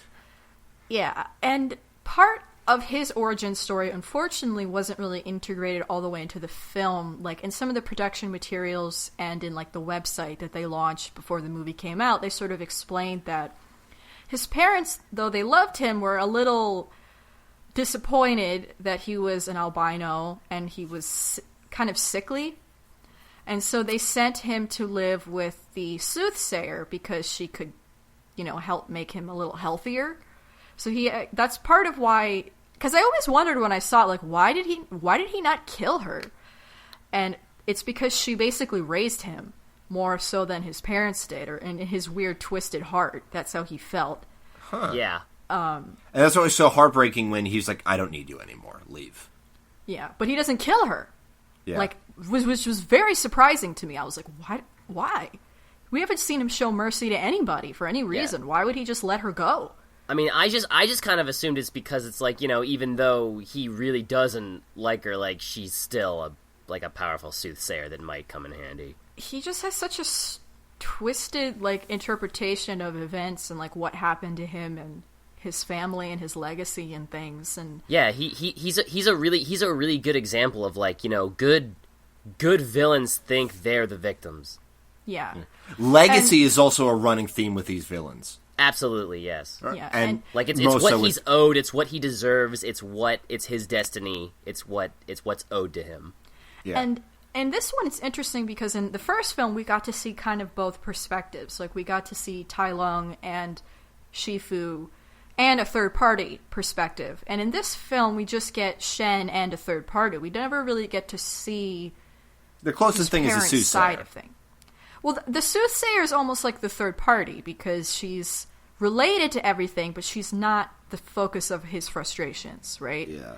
Yeah, and part of his origin story, unfortunately, wasn't really integrated all the way into the film. Like, in some of the production materials and in, like, the website that they launched before the movie came out, they sort of explained that his parents, though they loved him, were a little disappointed that he was an albino and he was kind of sickly. And so they sent him to live with the soothsayer because she could, help make him a little healthier. So that's part of why, because I always wondered when I saw it, like, why did he not kill her? And it's because she basically raised him more so than his parents did, or in his weird twisted heart. That's how he felt. Huh. Yeah. And that's always so heartbreaking when he's like, I don't need you anymore. Leave. Yeah, but he doesn't kill her. Yeah. Like, which was very surprising to me. I was like, why? We haven't seen him show mercy to anybody for any reason. Yeah. Why would he just let her go? I mean, I just kind of assumed it's because it's like, even though he really doesn't like her, like, she's still a powerful soothsayer that might come in handy. He just has such a twisted, like, interpretation of events and, like, what happened to him and his family and his legacy and things. And yeah, he's a really good example of, like, good villains think they're the victims. Yeah. Legacy is also a running theme with these villains. Absolutely, yes. Yeah, and like it's what he's owed, it's what he deserves, it's his destiny, it's what's owed to him. Yeah. in this one, it's interesting because in the first film, we got to see kind of both perspectives. Like, we got to see Tai Lung and Shifu and a third-party perspective. And in this film, we just get Shen and a third party. We never really get to see the closest thing is the soothsayer side of thing. Well, the soothsayer is almost like the third party because she's related to everything, but she's not the focus of his frustrations, right? Yeah.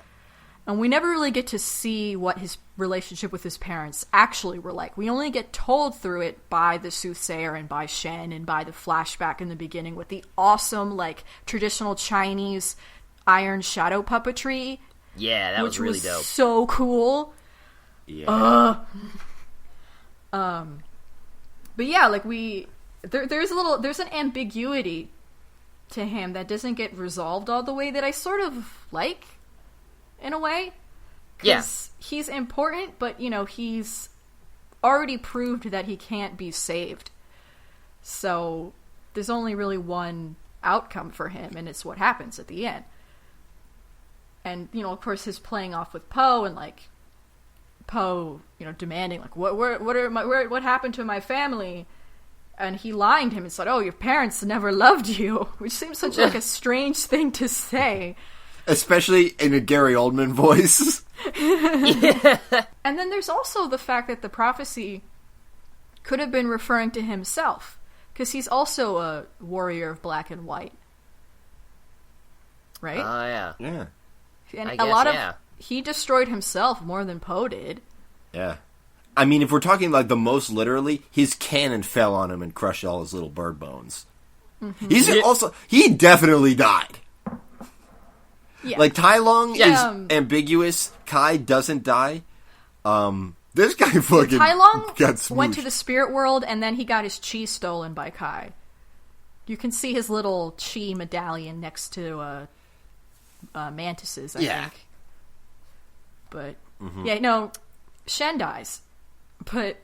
And we never really get to see what his relationship with his parents actually were like. We only get told through it by the soothsayer and by Shen and by the flashback in the beginning with the awesome, like, traditional Chinese iron shadow puppetry. Yeah, that was really dope. So cool. Yeah. But yeah, like there's an ambiguity to him that doesn't get resolved all the way that I sort of like, in a way. Because he's important, but, you know, he's already proved that he can't be saved. So there's only really one outcome for him, and it's what happens at the end. And, you know, of course, his playing off with Poe and, like, Poe, you know, demanding, like, what happened to my family? And he lying to him and said, "Oh, your parents never loved you," which seems such like a strange thing to say, especially in a Gary Oldman voice. Yeah. And then there's also the fact that the prophecy could have been referring to himself, because he's also a warrior of black and white, right? Yeah. Yeah. And I a guess, lot of yeah. he destroyed himself more than Poe did. Yeah. I mean, if we're talking like the most literally, his cannon fell on him and crushed all his little bird bones. Mm-hmm. He definitely died. Yeah. Like, Tai Lung is ambiguous. Kai doesn't die. This guy fucking Tai Lung got smooshed. went to the spirit world, and then he got his chi stolen by Kai. You can see his little chi medallion next to Mantis's, I think. But, Shen dies. But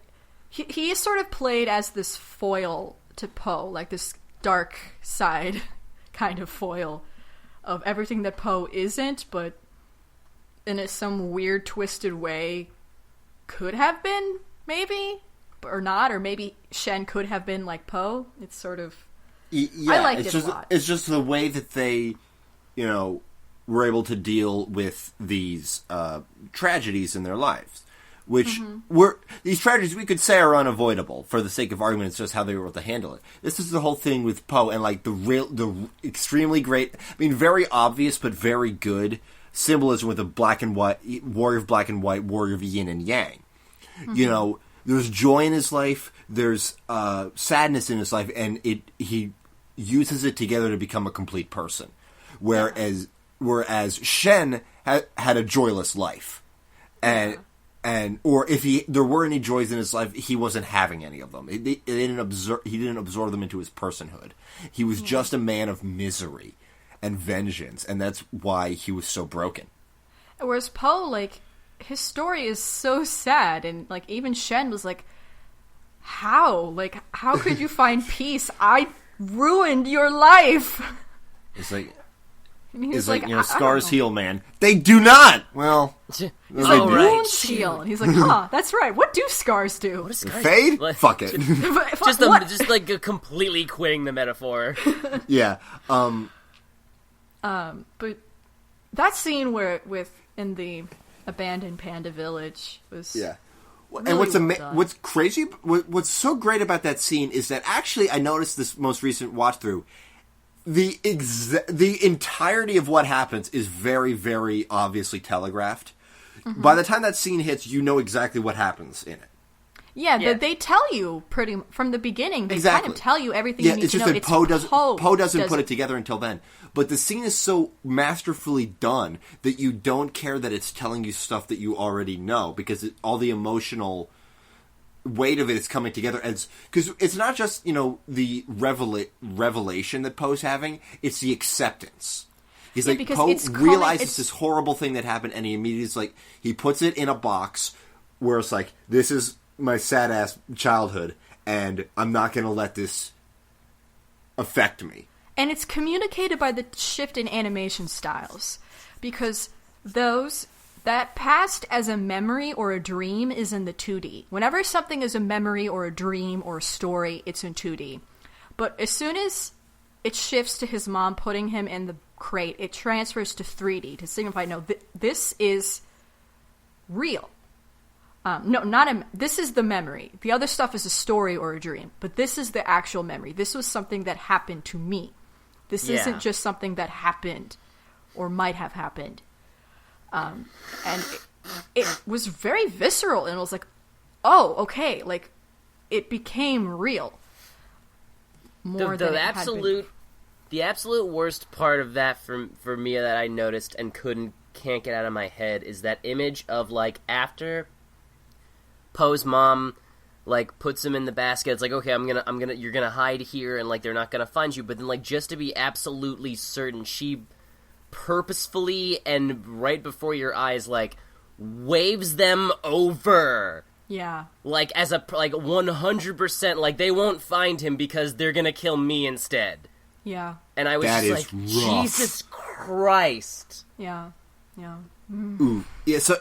he is sort of played as this foil to Poe, like this dark side kind of foil of everything that Poe isn't, but in some weird, twisted way could have been, maybe, or not, or maybe Shen could have been like Poe. It's sort of... Yeah, I liked it a lot. It's just the way that they, you know, were able to deal with these tragedies in their lives. Which these tragedies we could say are unavoidable for the sake of argument. It's just how they were able to handle it. This is the whole thing with Poe and like the extremely great, I mean, very obvious but very good symbolism with a black and white warrior of black and white, warrior of yin and yang. Mm-hmm. You know, there's joy in his life, there's sadness in his life, and he uses it together to become a complete person. Whereas Shen had a joyless life, or if there were any joys in his life, he wasn't having any of them. He didn't absorb them into his personhood. He was just a man of misery and vengeance, and that's why he was so broken. Whereas Poe, like, his story is so sad, and like even Shen was like, how could you find peace? I ruined your life. It's like... He's like, you know, scars heal, man. They do not! Well... He's like, wounds heal. And he's like, that's right. What do scars do? What do scars fade? do? Fuck it. just like completely quitting the metaphor. Yeah. But that scene in the abandoned Panda village was... Yeah. Really and what's crazy, what's so great about that scene is that actually I noticed this most recent watch through. The entirety of what happens is very, very obviously telegraphed. Mm-hmm. By the time that scene hits, you know exactly what happens in it. Yeah, they tell you from the beginning. They kind of tell you everything you need to know. It's just that Poe doesn't put it together until then. But the scene is so masterfully done that you don't care that it's telling you stuff that you already know, because all the emotional weight of it is coming together, because it's not just, you know, the revelation that Poe's having, it's the acceptance. He's like, Poe realizes this horrible thing that happened, and he immediately is like, he puts it in a box where it's like, this is my sad ass childhood, and I'm not going to let this affect me. And it's communicated by the shift in animation styles, because those that past as a memory or a dream is in the 2D. Whenever something is a memory or a dream or a story, it's in 2D. But as soon as it shifts to his mom putting him in the crate, it transfers to 3D to signify, no, this is real. This is the memory. The other stuff is a story or a dream, but this is the actual memory. This was something that happened to me. This isn't just something that happened or might have happened. And it was very visceral, and it was like, oh, okay, like, it became real. The absolute worst part of that for me that I noticed and can't get out of my head is that image of, like, after Poe's mom, like, puts him in the basket. It's like, okay, you're gonna hide here, and, like, they're not gonna find you. But then, like, just to be absolutely certain, she purposefully and right before your eyes, like, waves them over. Yeah. Like, as a, like, 100%, like, they won't find him because they're gonna kill me instead. Yeah. And I was that just like, rough. Jesus Christ. Yeah. Yeah. Ooh. Yeah, so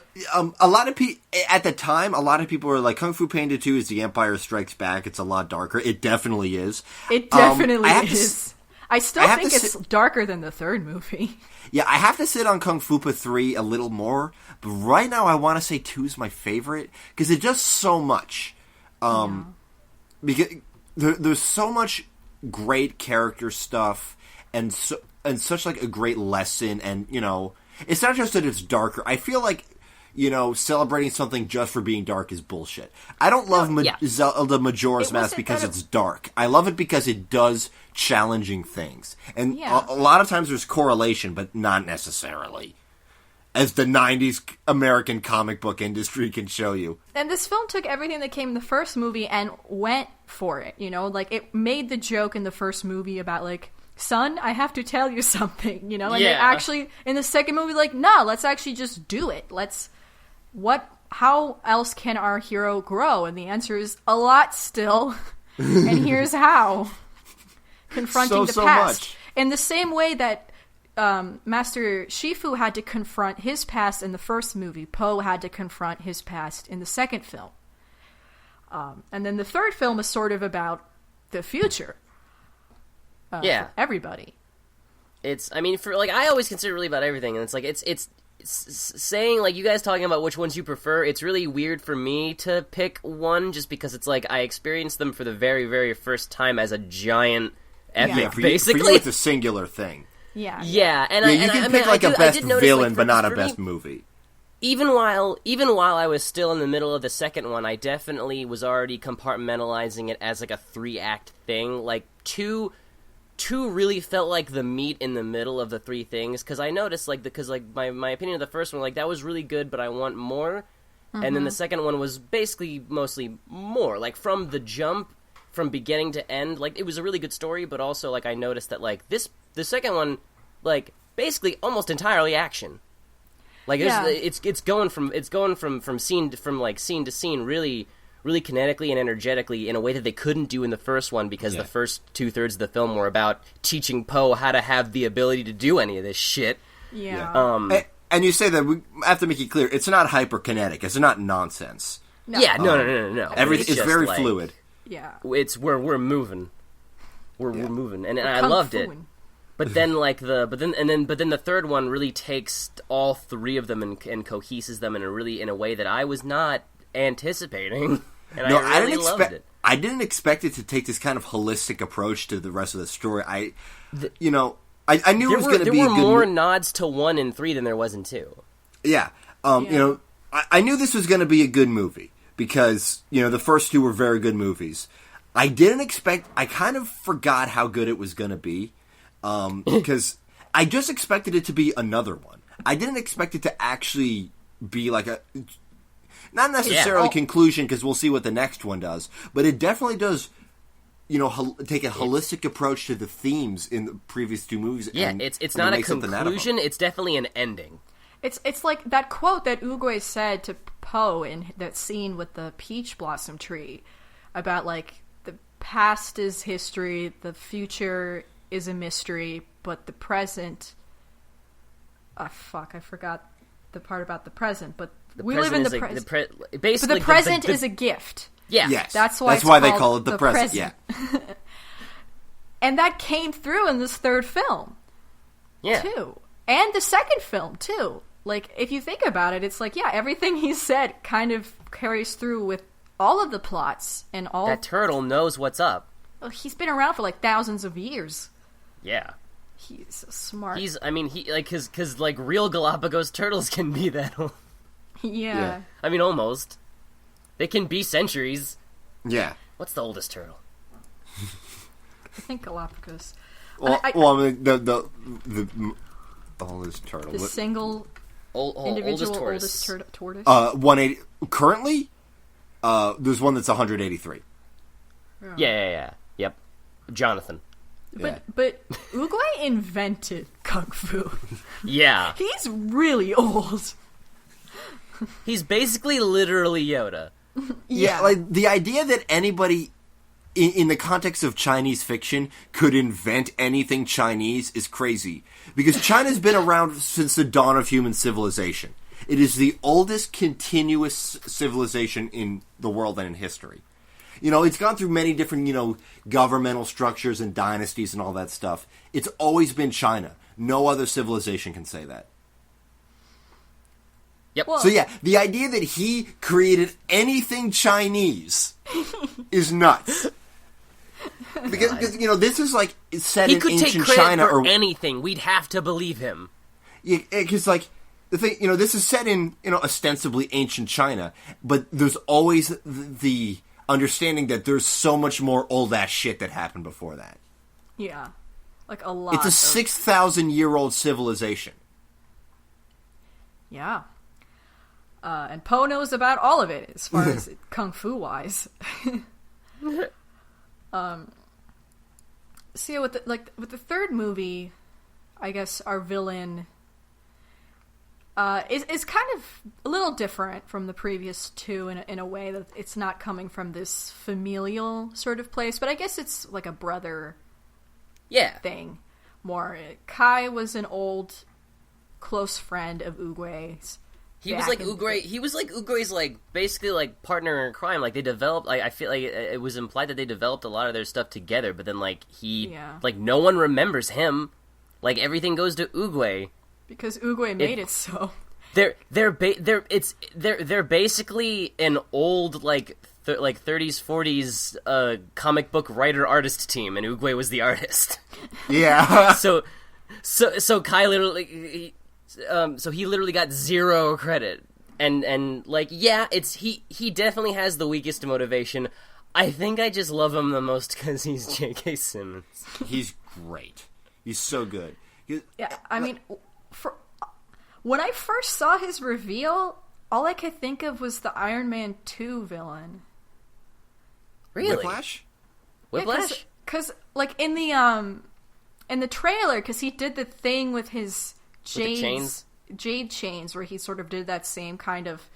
a lot of people at the time, a lot of people were like, Kung Fu Panda 2 is The Empire Strikes Back. It's a lot darker. It definitely is. It definitely is. I still think it's darker than the third movie. Yeah, I have to sit on Kung Fu Panda 3 a little more, but right now I want to say 2 is my favorite because it does so much. Because there's so much great character stuff and such like a great lesson, and you know, it's not just that it's darker. I feel like, you know, celebrating something just for being dark is bullshit. I don't love Zelda Majora's Mask because it's dark. I love it because it does challenging things. And a lot of times there's correlation, but not necessarily. As the 90s American comic book industry can show you. And this film took everything that came in the first movie and went for it, you know? Like, it made the joke in the first movie about, like, son, I have to tell you something, you know? And they actually, in the second movie, like, no, let's actually just do it. How else can our hero grow? And the answer is a lot still. And here's how. Confronting the past. Much. In the same way that Master Shifu had to confront his past in the first movie, Poe had to confront his past in the second film. And then the third film is sort of about the future. For everybody. I always consider it really about everything, and it's like, it's saying, like, you guys talking about which ones you prefer, it's really weird for me to pick one, just because it's like, I experienced them for the very, very first time as a giant epic, basically. For you, it's a singular thing. Yeah. And you can pick a best villain, but not a best movie. Even while I was still in the middle of the second one, I definitely was already compartmentalizing it as, like, a 3-act thing. Like, two really felt like the meat in the middle of the 3 things, because I noticed, like, my opinion of the first one, like, that was really good, but I want more. And then the second one was basically mostly more. Like, from the jump, from beginning to end, like, it was a really good story, but also, like, I noticed that, like, the second one, like, basically almost entirely action. Like, it's going from scene to scene really, really kinetically and energetically in a way that they couldn't do in the first one, because the first 2/3 of the film were about teaching Poe how to have the ability to do any of this shit. Yeah. And you say that, we have to make it clear, it's not hyperkinetic. It's not nonsense. No. Yeah, no. Everything, it's very fluid. Yeah. We're moving. We're moving. And I loved it. But then the third one really takes all 3 of them and coheses them in a way that I was not anticipating. And I really loved it. I didn't expect it to take this kind of holistic approach to the rest of the story. I knew it was going to be. There were more nods to 1 and 3 than there was in 2. Yeah. You know, I knew this was going to be a good movie because, you know, the first 2 were very good movies. I kind of forgot how good it was going to be, because I just expected it to be another one. I didn't expect it to actually be like not necessarily conclusion, because we'll see what the next one does, but it definitely does, you know, take a holistic approach to the themes in the previous 2 movies. Yeah, it's not a conclusion, it's definitely an ending. It's like that quote that Oogway said to Poe in that scene with the peach blossom tree about, like, the past is history, the future is a mystery, but the present... I forgot the part about the present, but we present live in is the a- present. basically, But the present is a gift. Yeah. Yes. That's why they called call it the present. Yeah. And that came through in this third film, Yeah. too. And the second film, too. Like, if you think about it, it's like, yeah, everything he said kind of carries through with all of the plots and all... That turtle knows what's up. Well, he's been around for, like, thousands of years. Yeah. He's so smart. Because real Galapagos turtles can be that old. Yeah. I mean, almost. They can be centuries. Yeah. What's the oldest turtle? I think Galapagos. Well, I mean, the oldest turtle. The single individual oldest tortoise. 180. Currently, there's one that's 183. Yeah. Yep. Jonathan. But Oogway invented Kung Fu. Yeah. He's really old. He's basically literally Yoda. Yeah, like the idea that anybody in the context of Chinese fiction could invent anything Chinese is crazy. Because China's been around since the dawn of human civilization. It is the oldest continuous civilization in the world and in history. You know, it's gone through many different, governmental structures and dynasties and all that stuff. It's always been China. No other civilization can say that. Yep. Well, So yeah, the idea that he created anything Chinese is nuts. Because this is like set He in could take ancient credit China for or anything. We'd have to believe him. because like the thing, this is set in ostensibly ancient China, but there's always the understanding that there's so much more old ass shit that happened before that. Yeah. Like a lot. It's a 6,000-year-old civilization. Yeah. And Poe knows about all of it as far as kung fu wise. So yeah, with the third movie, I guess our villain is kind of a little different from the previous two in a way that it's not coming from this familial sort of place, but I guess it's like a brother thing more. Kai was an old close friend of Oogway's. He was like Oogway's basically partner in crime. Like they developed. I feel like it was implied that they developed a lot of their stuff together. But then no one remembers him. Like everything goes to Oogway because Oogway made it so. They're basically an old 30s 40s comic book writer artist team, and Oogway was the artist. Yeah. So Kai literally. So he literally got zero credit, and he definitely has the weakest motivation. I think I just love him the most because he's J.K. Simmons. He's great. He's so good. Yeah, I mean, when I first saw his reveal, all I could think of was the Iron Man 2 villain. Really? Whiplash? Whiplash? Because in the trailer, because he did the thing with his jade chains, where he sort of did that same kind of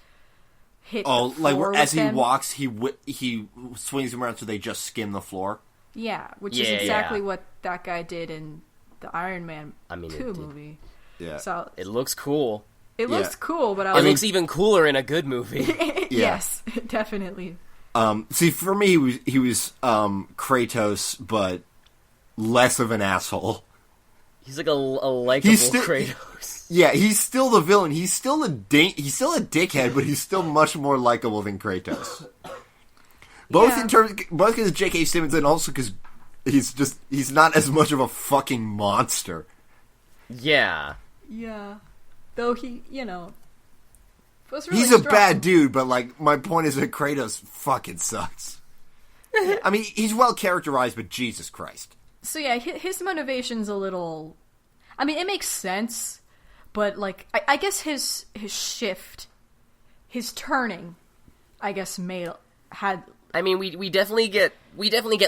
hit. Oh, the floor as he with them. walks, he swings them around so they just skim the floor. Yeah, which is exactly what that guy did in the Iron Man 2 movie. Yeah, so it looks cool. It looks cool, but it looks even cooler in a good movie. Yes, definitely. See, for me, he was Kratos, but less of an asshole. He's like a likable Kratos. Yeah, he's still the villain. He's still a dickhead, but he's still much more likable than Kratos. Both because J.K. Simmons and also because he's not as much of a fucking monster. Yeah. Though he, was really he's a strong. bad dude, but my point is that Kratos fucking sucks. I mean, he's well characterized, but Jesus Christ. So yeah, his motivation's a little... I mean, it makes sense, but I guess his shift, his turning, I guess had... I mean, we definitely get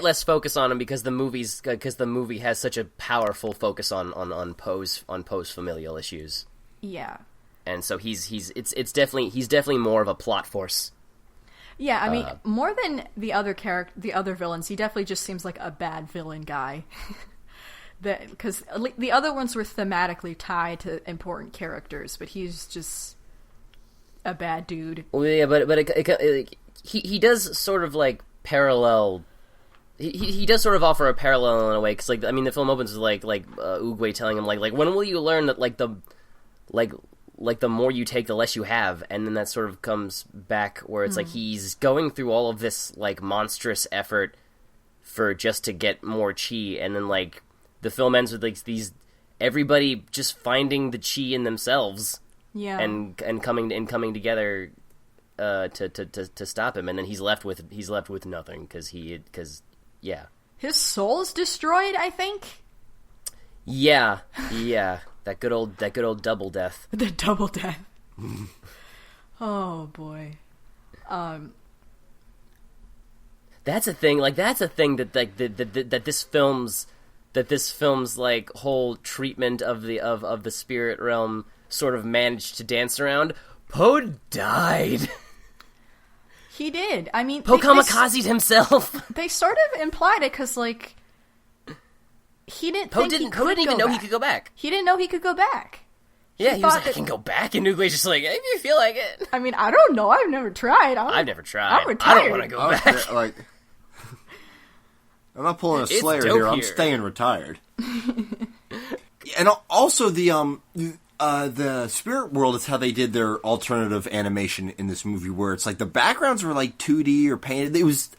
less focus on him because the movie has such a powerful focus on Poe's familial issues. Yeah. And so he's definitely more of a plot force. Yeah, I mean, more than the other villains, he definitely just seems like a bad villain guy. Because the other ones were thematically tied to important characters, but he's just a bad dude. Well, yeah, but he does sort of like parallel. He does sort of offer a parallel in a way, because like, I mean, the film opens with like Oogway telling him like when will you learn that like the more you take, the less you have, and then that sort of comes back where it's like he's going through all of this like monstrous effort for just to get more chi, and then like the film ends with like these everybody just finding the chi in themselves, and coming together to stop him, and then he's left with nothing because his soul's destroyed, I think. Yeah. That good old double death. The double death. Oh boy. That's a thing. Like that's a thing that like that this film's like whole treatment of the spirit realm sort of managed to dance around. Poe died. He did. I mean, Poe kamikazed himself. They sort of implied it because like he didn't. Poe didn't even know he could go back. He didn't know he could go back. Yeah, he was like, I can go back, and Oogway's just like, if you feel like it. I mean, I don't know. I've never tried. I've never tried. I'm retired. I don't want to go back. Like, I'm not pulling a Slayer here. I'm staying retired. And also the spirit world is how they did their alternative animation in this movie, where it's like the backgrounds were like 2D or painted. It was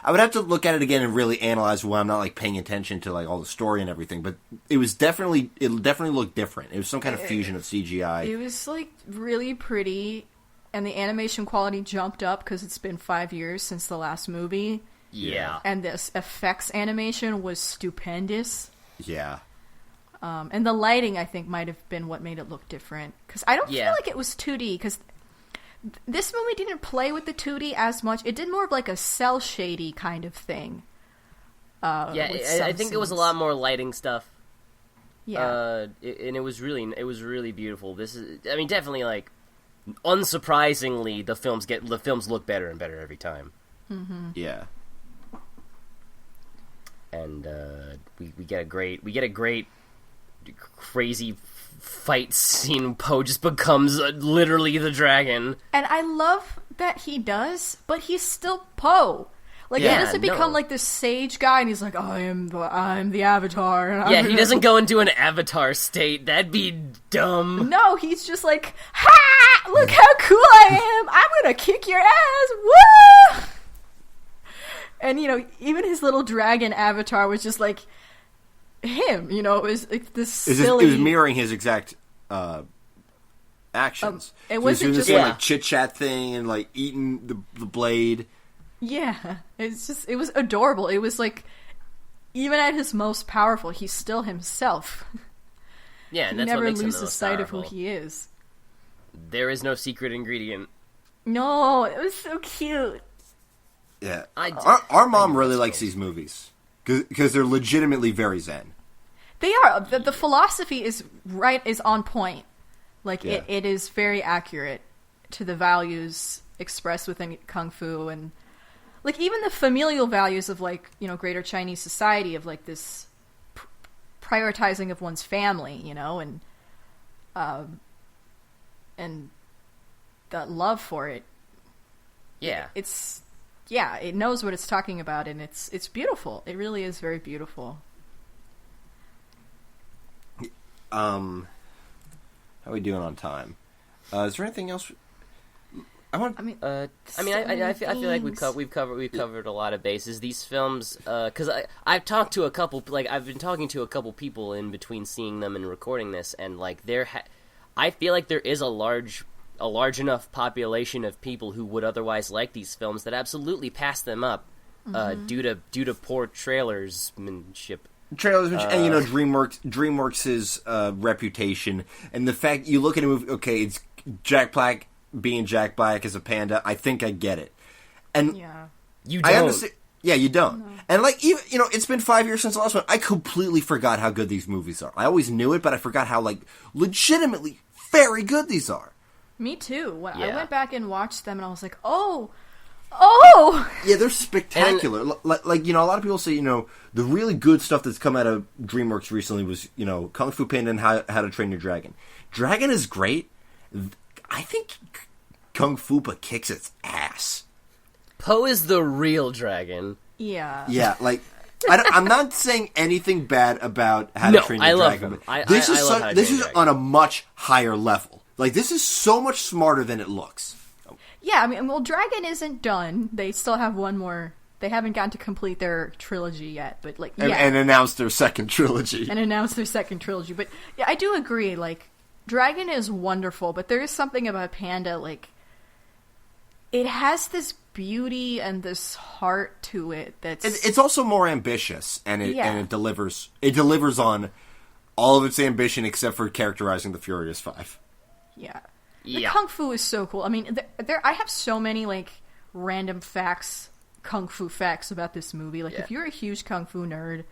I would have to look at it again and really analyze why I'm not like paying attention to like all the story and everything, but it definitely looked different. It was some kind of fusion of CGI. It was like really pretty, and the animation quality jumped up because it's been 5 years since the last movie. Yeah. And this effects animation was stupendous. Yeah. And the lighting, I think, might have been what made it look different. Because I don't feel like it was 2D, because this movie didn't play with the 2D as much. It did more of like a cell shady kind of thing. I think it was a lot more lighting stuff. Yeah. And it was really beautiful. This is, I mean, definitely like, unsurprisingly, the films look better and better every time. Mm-hmm. Yeah. And we get a great crazy fight scene. Poe just becomes literally the dragon, and I love that he does, but he's still Poe. Like, he doesn't become like this sage guy, and he's like, I'm the Avatar. And he doesn't go into an Avatar state. That'd be dumb. No, he's just like, ha! Look how cool I am! I'm gonna kick your ass! Woo! And, you know, even his little dragon avatar was just like him, you know, it was like this silly... It was mirroring his exact actions. It wasn't just like chit-chat thing and like eating the blade. Yeah, it was adorable. It was like, even at his most powerful, he's still himself. Yeah, and he that's never what makes loses him the sight powerful. of who he is. There is no secret ingredient. No, it was so cute. Yeah, our mom really likes these movies because they're legitimately very zen. They are. The philosophy is on point. Like, it is very accurate to the values expressed within Kung Fu, and like even the familial values of, like, you know, Greater Chinese society, of like this prioritizing of one's family, you know, and that love for it. Yeah. It knows what it's talking about, and it's beautiful. It really is very beautiful. How are we doing on time? Is there anything else? I feel like we've covered a lot of bases. These films, because I've talked to a couple, like I've been talking to a couple people in between seeing them and recording this, and like I feel like there is a large enough population of people who would otherwise like these films that absolutely pass them up, due to poor trailersmanship. And, you know, DreamWorks' reputation, and the fact you look at a movie, okay, it's Jack Black being Jack Black as a panda. I think I get it, and you don't. I understand. Yeah, you don't. No. And like, even, you know, it's been 5 years since the last one. I completely forgot how good these movies are. I always knew it, but I forgot how like legitimately very good these are. Me too. When I went back and watched them, and I was like, oh. Yeah, they're spectacular. Like, you know, a lot of people say, you know, the really good stuff that's come out of DreamWorks recently was, you know, Kung Fu Panda and How to Train Your Dragon. Dragon is great. I think Kung Fu but kicks its ass. Po is the real dragon. Yeah. Yeah, like, I'm not saying anything bad about How to Train Your Dragon. This is on a much higher level. Like, this is so much smarter than it looks. Yeah, I mean, well, Dragon isn't done. They still have one more. They haven't gotten to complete their trilogy yet, but like, yeah. And announced their second trilogy. But yeah, I do agree, like, Dragon is wonderful, but there is something about Panda, like, it has this beauty and this heart to it that's... It's also more ambitious, and it delivers. It delivers on all of its ambition except for characterizing the Furious Five. Yeah. The Kung Fu is so cool. I mean, I have so many, like, random facts, Kung Fu facts about this movie. Like, if you're a huge Kung Fu nerd,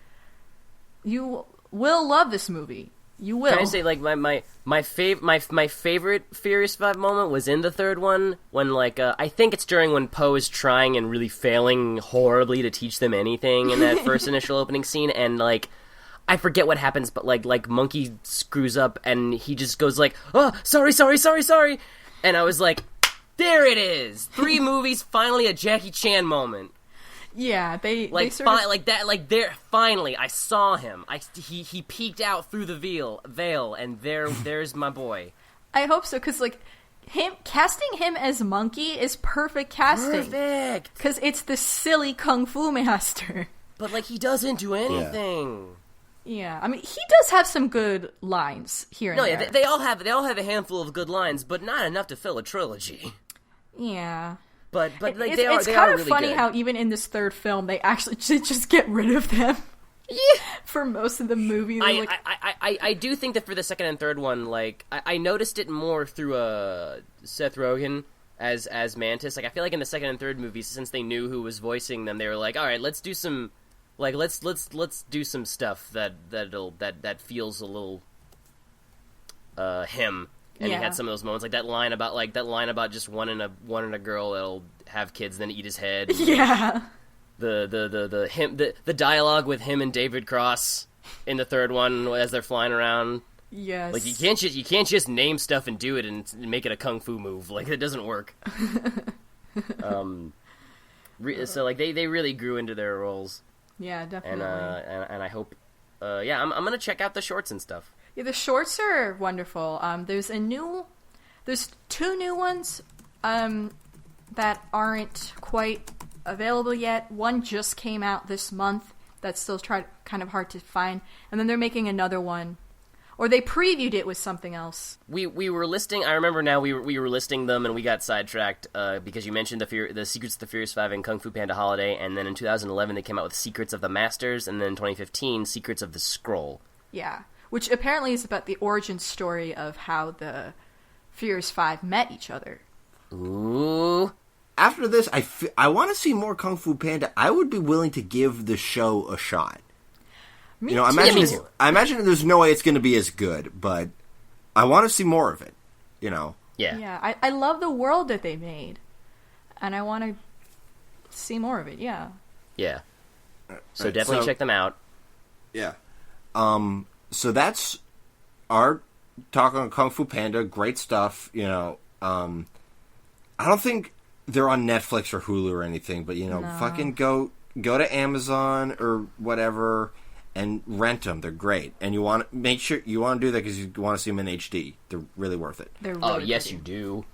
you will love this movie. You will. Can I say, like, my favorite Furious 5 moment was in the third one, when, like, I think it's during when Po is trying and really failing horribly to teach them anything in that first initial opening scene, and, like, I forget what happens, but, like Monkey screws up, and he just goes like, oh, sorry, and I was like, there it is! 3 movies, finally a Jackie Chan moment. Yeah, they finally, I saw him. He peeked out through the veil, and there's my boy. I hope so, because, like, casting him as Monkey is perfect casting. Perfect! Because it's the silly Kung Fu master. But, like, he doesn't do anything. Yeah, I mean, he does have some good lines here and there. No, yeah, they all have a handful of good lines, but not enough to fill a trilogy. Yeah. But like, it's they kind are of really funny good. how even in this third film, they actually just get rid of them. Yeah. For most of the movie. I do think that for the second and third one, like, I noticed it more through Seth Rogen as Mantis. Like, I feel like in the second and third movies, since they knew who was voicing them, they were like, all right, let's do some... Like, let's do some stuff that feels a little him. And he had some of those moments, like that line about just wanting a girl that'll have kids, then eat his head. Yeah. The dialogue with him and David Cross in the third one as they're flying around. Yes. Like, you can't just name stuff and do it and make it a kung fu move. Like, it doesn't work. So like they really grew into their roles. Yeah, definitely. And I hope, I'm gonna check out the shorts and stuff. Yeah, the shorts are wonderful. There's 2 new ones, that aren't quite available yet. One just came out this month. That's still kind of hard to find. And then they're making another one. Or they previewed it with something else. We were listing. I remember now. We were listing them, and we got sidetracked because you mentioned the Secrets of the Furious 5 and Kung Fu Panda Holiday, and then in 2011 they came out with Secrets of the Masters, and then in 2015 Secrets of the Scroll. Yeah, which apparently is about the origin story of how the Furious 5 met each other. Ooh. After this, I want to see more Kung Fu Panda. I would be willing to give the show a shot. Me I imagine there's no way it's going to be as good, but I want to see more of it. Yeah. Yeah, I love the world that they made, and I want to see more of it. Yeah. Yeah. So definitely check them out. Yeah. So that's our talk on Kung Fu Panda. Great stuff. I don't think they're on Netflix or Hulu or anything, but fucking go to Amazon or whatever. And rent them. They're great. And you want to make sure you want to do that because you want to see them in HD. They're really worth it. They're really yes, pretty. you do.